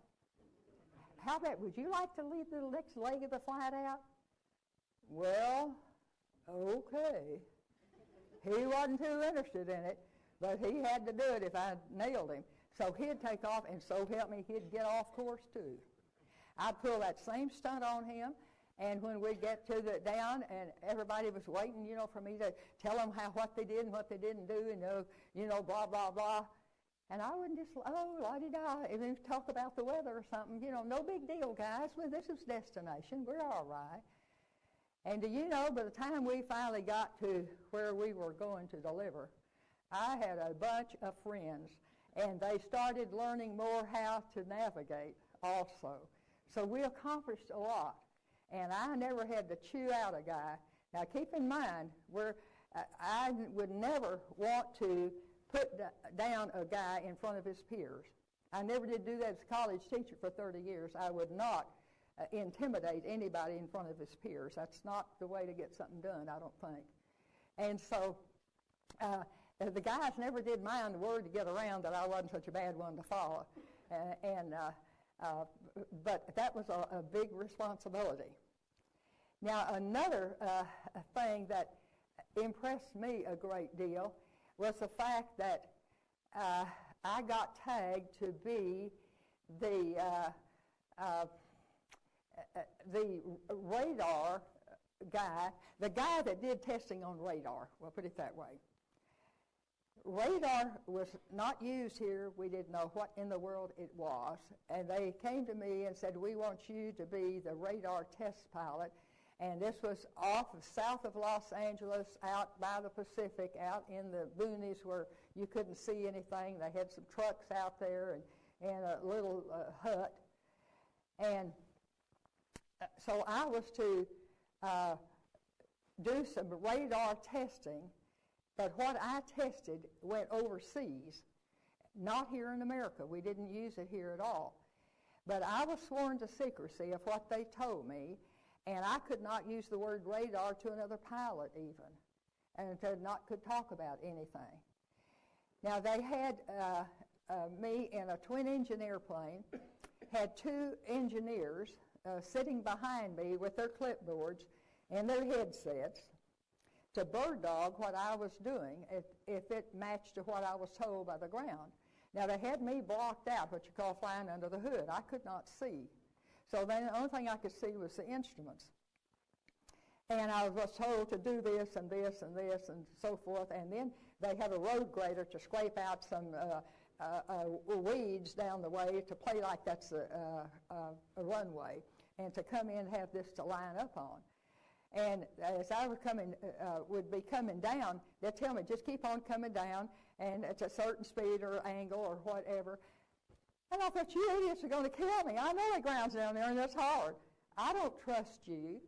how about, would you like to lead the next leg of the flight out? Well, okay. He wasn't too interested in it, but he had to do it if I nailed him. So he'd take off, and so help me, he'd get off course too. I'd pull that same stunt on him, and when we'd get to the down, and everybody was waiting, you know, for me to tell them what they did and what they didn't do, and you know, blah, blah, blah. And I wouldn't just, oh, la-di-da, and then talk about the weather or something. You know, no big deal, guys. Well, this is destination. We're all right. And do you know, by the time we finally got to where we were going to deliver, I had a bunch of friends, and they started learning more how to navigate also. So we accomplished a lot, and I never had to chew out a guy. Now, keep in mind, I would never want to put down a guy in front of his peers. I never did do that as a college teacher for 30 years. I would not intimidate anybody in front of his peers. That's not the way to get something done, I don't think. And so the guys never did mind the word to get around that I wasn't such a bad one to follow. But that was a big responsibility. Now, another thing that impressed me a great deal was the fact that I got tagged to be the radar guy, the guy that did testing on radar, we'll put it that way. Radar was not used here. We didn't know what in the world it was. And they came to me and said, we want you to be the radar test pilot. And this was south of Los Angeles, out by the Pacific, out in the boonies where you couldn't see anything. They had some trucks out there and a little hut. And so I was to do some radar testing, but what I tested went overseas, not here in America. We didn't use it here at all. But I was sworn to secrecy of what they told me, and I could not use the word radar to another pilot even, and could talk about anything. Now, they had me in a twin-engine airplane, had two engineers sitting behind me with their clipboards and their headsets to bird dog what I was doing if it matched to what I was told by the ground. Now, they had me blocked out, what you call flying under the hood. I could not see. So then the only thing I could see was the instruments. And I was told to do this and this and this and so forth. And then they have a road grader to scrape out some weeds down the way to play like that's a runway, and to come in and have this to line up on. And as I would be coming down, they'd tell me, just keep on coming down, and it's a certain speed or angle or whatever. And I thought, you idiots are going to kill me. I know the ground's down there and it's hard. I don't trust you.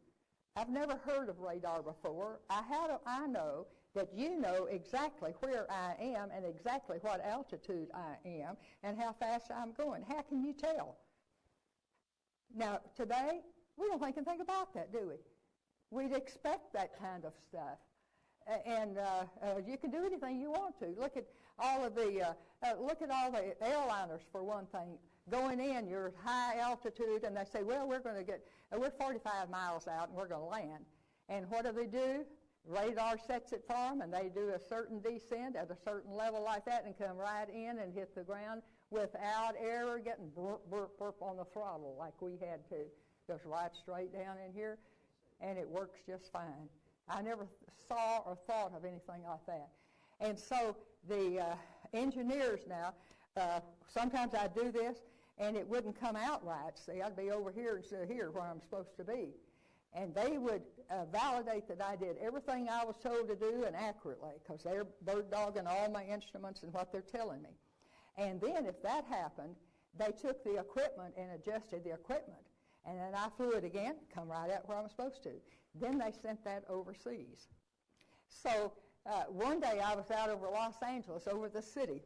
I've never heard of radar before. How do I know that you know exactly where I am and exactly what altitude I am and how fast I'm going? How can you tell? Now, today, we don't think anything about that, do we? We'd expect that kind of stuff. And you can do anything you want to. Look at all the airliners, for one thing. Going in, you're at high altitude, and they say, well, we're 45 miles out, and we're going to land. And what do? Radar sets it for them, and they do a certain descent at a certain level like that and come right in and hit the ground without ever getting burp, burp, burp on the throttle like we had to. Goes right straight down in here, and it works just fine. I never saw or thought of anything like that. And so the engineers now, sometimes I'd do this, and it wouldn't come out right. See, I'd be over here instead of here where I'm supposed to be. And they would validate that I did everything I was told to do and accurately, because they're bird dogging all my instruments and what they're telling me. And then if that happened, they took the equipment and adjusted the equipment. And then I flew it again, come right out where I'm supposed to. Then they sent that overseas. So one day I was out over Los Angeles, over the city,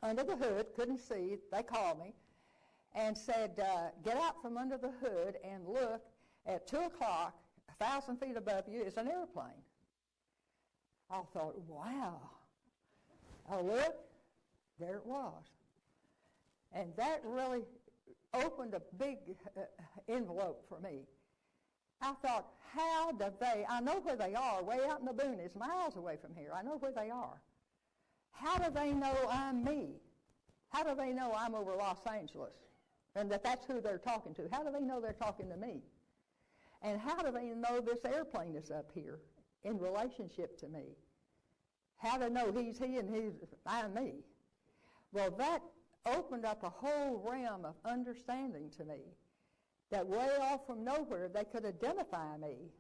under the hood, couldn't see. They called me and said, get out from under the hood and look. At 2 o'clock, 1,000 feet above you is an airplane. I thought, wow. I looked, there it was. And that really opened a big envelope for me. I thought, how do they, I know where they are, way out in the boonies, miles away from here. I know where they are. How do they know I'm me? How do they know I'm over Los Angeles and that's who they're talking to? How do they know they're talking to me? And how do they know this airplane is up here in relationship to me? How do they know he's he and I'm me? Well, that opened up a whole realm of understanding to me that way off from nowhere they could identify me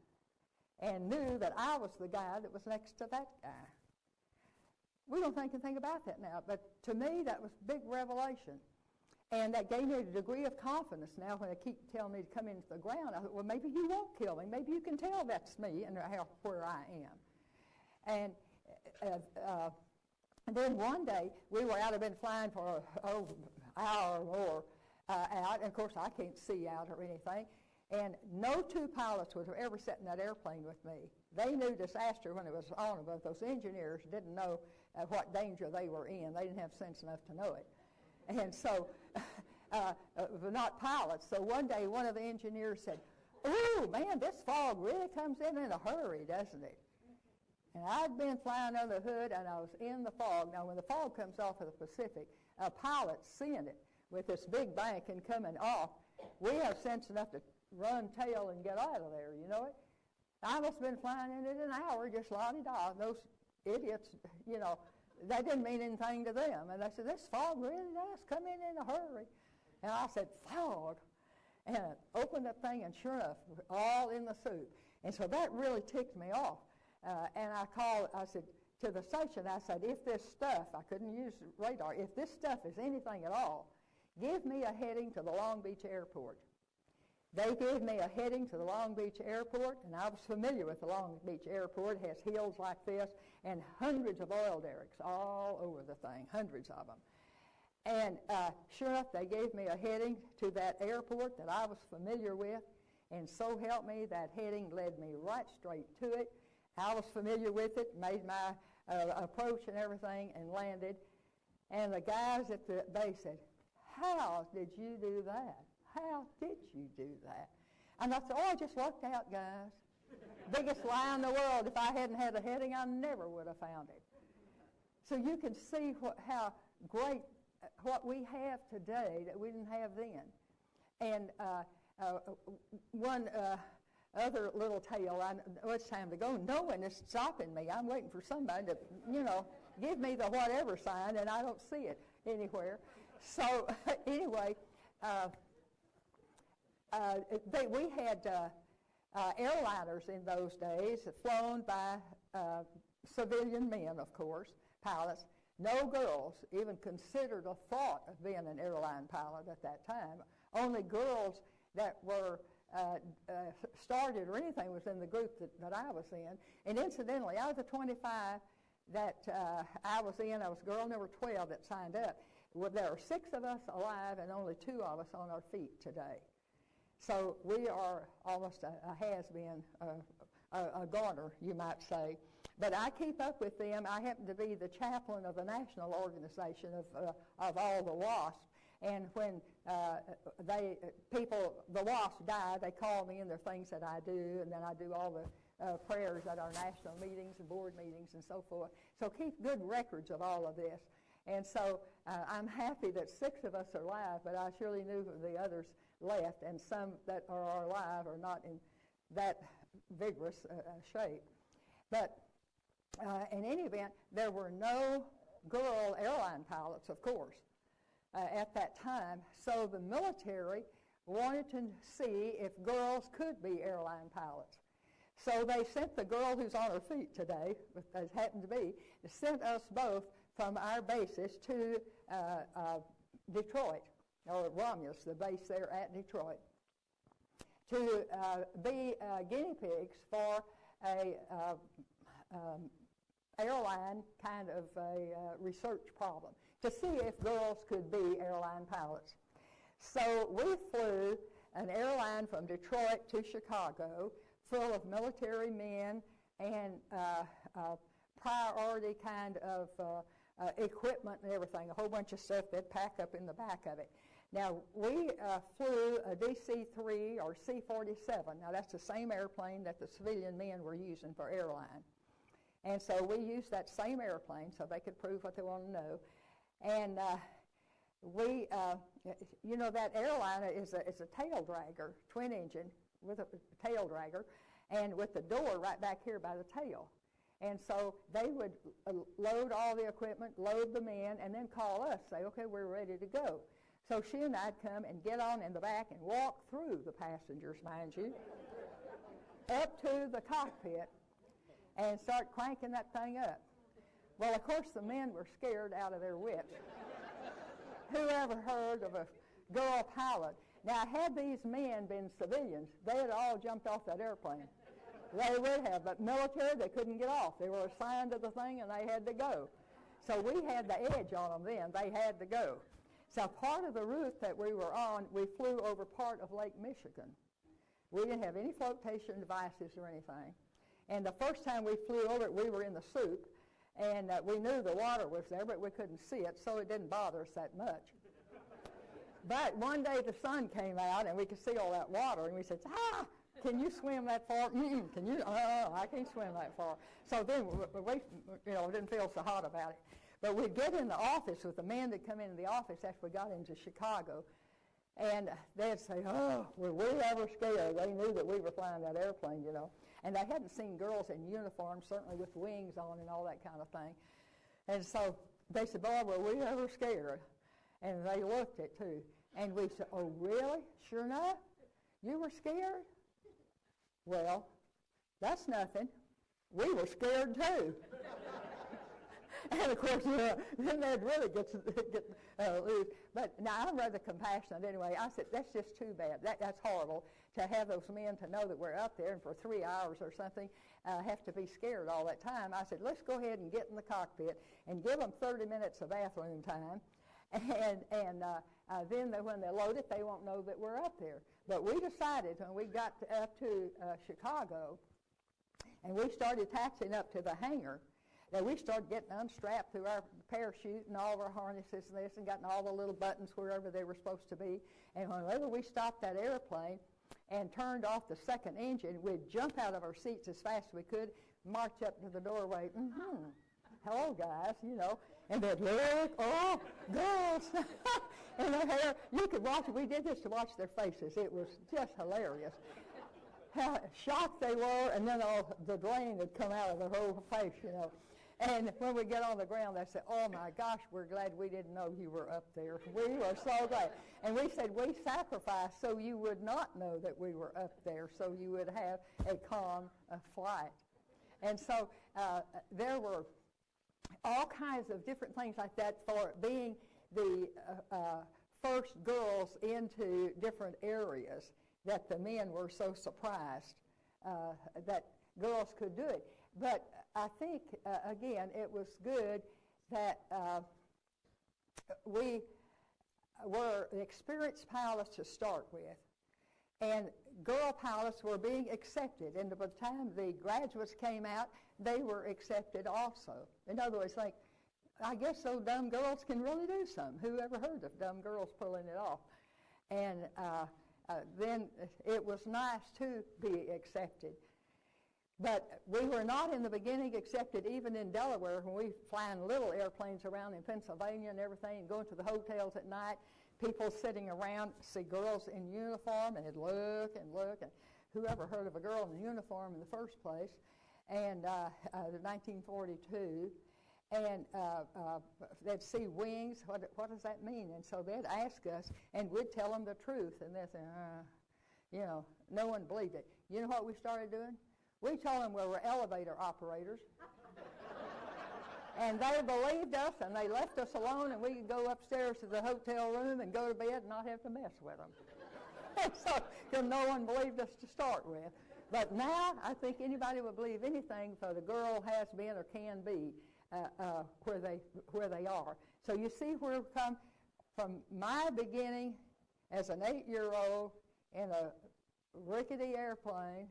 and knew that I was the guy that was next to that guy. We don't think anything about that now, but to me that was big revelation. And that gave me a degree of confidence now when they keep telling me to come into the ground. I thought, well, maybe you won't kill me. Maybe you can tell that's me and where I am. And then one day, we were out, I've been flying for an hour or more out, and of course I can't see out or anything, and no two pilots would have ever sat in that airplane with me. They knew disaster when it was on, but those engineers didn't know what danger they were in. They didn't have sense enough to know it. And so, not pilots. So one day, one of the engineers said, "Oh, man, this fog really comes in a hurry, doesn't it?" And I'd been flying under the hood, and I was in the fog. Now, when the fog comes off of the Pacific, a pilot's seeing it with this big bank and coming off. We have sense enough to run tail and get out of there, you know it? I must have been flying in it an hour, just la-di-da. Those idiots, you know, that didn't mean anything to them. And they said, this fog really does come in a hurry. And I said, fog? And I opened that thing, and sure enough, all in the soup. And so that really ticked me off. And I said, to the station, I said, if this stuff, I couldn't use radar, if this stuff is anything at all, give me a heading to the Long Beach airport. They gave me a heading to the Long Beach airport, and I was familiar with the Long Beach airport. It has hills like this and hundreds of oil derricks all over the thing, hundreds of them. And sure enough, they gave me a heading to that airport that I was familiar with, and so help me, that heading led me right straight to it. I was familiar with it, made my approach and everything, and landed. And the guys at the base said, how did you do that? How did you do that? And I said, I just lucked out, guys. Biggest lie in the world. If I hadn't had a heading, I never would have found it. So you can see how great what we have today that we didn't have then. And one other little tale. It's time to go. No one is stopping me. I'm waiting for somebody to, give me the whatever sign, and I don't see it anywhere. So anyway, we had airliners in those days, flown by civilian men, of course, pilots. No girls even considered a thought of being an airline pilot at that time. Only girls that were started or anything was in the group that I was in. And incidentally, out of the 25 that I was in, I was girl number 12 that signed up. Well, there are 6 of us alive and only 2 of us on our feet today. So we are almost a has-been, a goner, you might say. But I keep up with them. I happen to be the chaplain of the national organization of all the WASPs. And when the WASPs die, they call me and there are things that I do, and then I do all the prayers at our national meetings and board meetings and so forth. So keep good records of all of this. And so I'm happy that 6 of us are alive, but I surely knew the others left, and some that are alive are not in that vigorous shape. But in any event, there were no girl airline pilots, of course, at that time. So the military wanted to see if girls could be airline pilots. So they sent the girl who's on her feet today, as happened to be, sent us both from our bases to Detroit, or Romulus, the base there at Detroit, to be guinea pigs for a airline kind of a research problem, to see if girls could be airline pilots. So we flew an airline from Detroit to Chicago full of military men and priority kind of equipment and everything, a whole bunch of stuff they'd pack up in the back of it. Now, we flew a DC-3 or C-47. Now, that's the same airplane that the civilian men were using for airline. And so we used that same airplane so they could prove what they wanted to know. And that airliner is a tail dragger, twin engine with a tail dragger, and with the door right back here by the tail. And so they would load all the equipment, load the men, and then call us, say, okay, we're ready to go. So she and I'd come and get on in the back and walk through the passengers, mind you, up to the cockpit and start cranking that thing up. Well, of course, the men were scared out of their wits. Who ever heard of a girl pilot? Now, had these men been civilians, they had all jumped off that airplane. They would have, but military, they couldn't get off. They were assigned to the thing, and they had to go. So we had the edge on them then. They had to go. So part of the route that we were on, we flew over part of Lake Michigan. We didn't have any flotation devices or anything. And the first time we flew over it, we were in the soup, and we knew the water was there, but we couldn't see it, so it didn't bother us that much. But one day the sun came out, and we could see all that water, and we said, can you swim that far? Can you? I can't swim that far. So then we didn't feel so hot about it. But we'd get in the office with the men that come into the office after we got into Chicago, and they'd say, were we ever scared? They knew that we were flying that airplane, And they hadn't seen girls in uniform, certainly with wings on and all that kind of thing. And so they said, boy, were we ever scared? And they looked it, too. And we said, oh, really? Sure enough? You were scared? Well, that's nothing. We were scared, too. And, of course, then they'd really get loose. But now, I'm rather compassionate anyway. I said, that's just too bad. That's horrible to have those men to know that we're up there and for 3 hours or something have to be scared all that time. I said, let's go ahead and get in the cockpit and give them 30 minutes of bathroom time. And then when they load it, they won't know that we're up there. But we decided when we got up to Chicago and we started taxiing up to the hangar, that we started getting unstrapped through our parachute and all of our harnesses and this and gotten all the little buttons wherever they were supposed to be. And whenever we stopped that airplane and turned off the second engine, we'd jump out of our seats as fast as we could, march up to the doorway, hello, guys, and they'd look, oh, girls, and their hair, you could watch it. We did this to watch their faces. It was just hilarious. how shocked they were, and then all the drain would come out of their whole face, you know. And when we get on the ground, they say, "Oh my gosh, we're glad we didn't know you were up there. We were so glad." And we said, "We sacrificed so you would not know that we were up there, so you would have a calm flight." And so there were all kinds of different things like that for being the first girls into different areas, that the men were so surprised that girls could do it. But I think, again, it was good that we were experienced pilots to start with, and girl pilots were being accepted. And by the time the graduates came out, they were accepted also. In other words, like, I guess those dumb girls can really do something. Who ever heard of dumb girls pulling it off? And then it was nice to be accepted. But we were not in the beginning accepted even in Delaware when we flying little airplanes around in Pennsylvania and everything, and going to the hotels at night, people sitting around, see girls in uniform, and they'd look and look, and whoever heard of a girl in uniform in the first place, and 1942, and they'd see wings, what does that mean? And so they'd ask us, and we'd tell them the truth, and they'd say, you know, no one believed it. You know what we started doing? We told them we were elevator operators, and they believed us, and they left us alone, and we could go upstairs to the hotel room and go to bed and not have to mess with them. So, because no one believed us to start with. But now, I think anybody would believe anything, for the girl has been or can be where they are. So you see where we've come from. My beginning as an 8-year-old in a rickety airplane.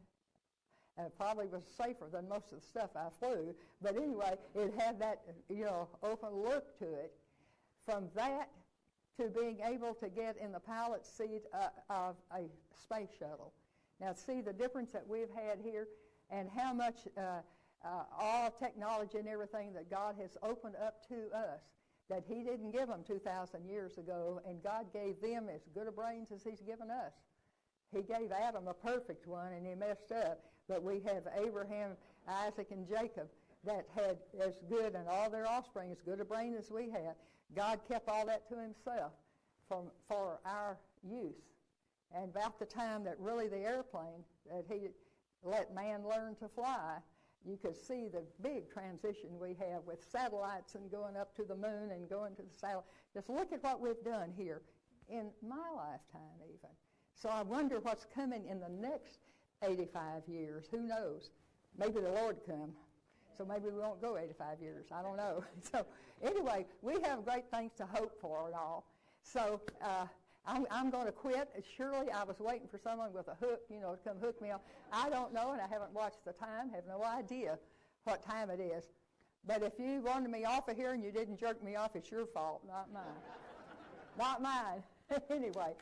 Probably was safer than most of the stuff I flew, but anyway, it had that, you know, open look to it. From that to being able to get in the pilot's seat of a space shuttle. Now, see the difference that we've had here, and how much all technology and everything that God has opened up to us, that He didn't give them 2,000 years ago, and God gave them as good a brains as He's given us. He gave Adam a perfect one, and he messed up. But we have Abraham, Isaac, and Jacob that had as good, and all their offspring, as good a brain as we have. God kept all that to Himself for our use. And about the time that really the airplane, that He let man learn to fly, you could see the big transition we have with satellites and going up to the moon and going to the satellite. Just look at what we've done here in my lifetime even. So I wonder what's coming in the next 85 years. Who knows? Maybe the Lord come. So maybe we won't go 85 years. I don't know. So anyway, we have great things to hope for and all. So I'm going to quit. Surely I was waiting for someone with a hook, you know, to come hook me up. I don't know, and I haven't watched the time. Have no idea what time it is. But if you wanted me off of here and you didn't jerk me off, it's your fault, not mine. Not mine. Anyway.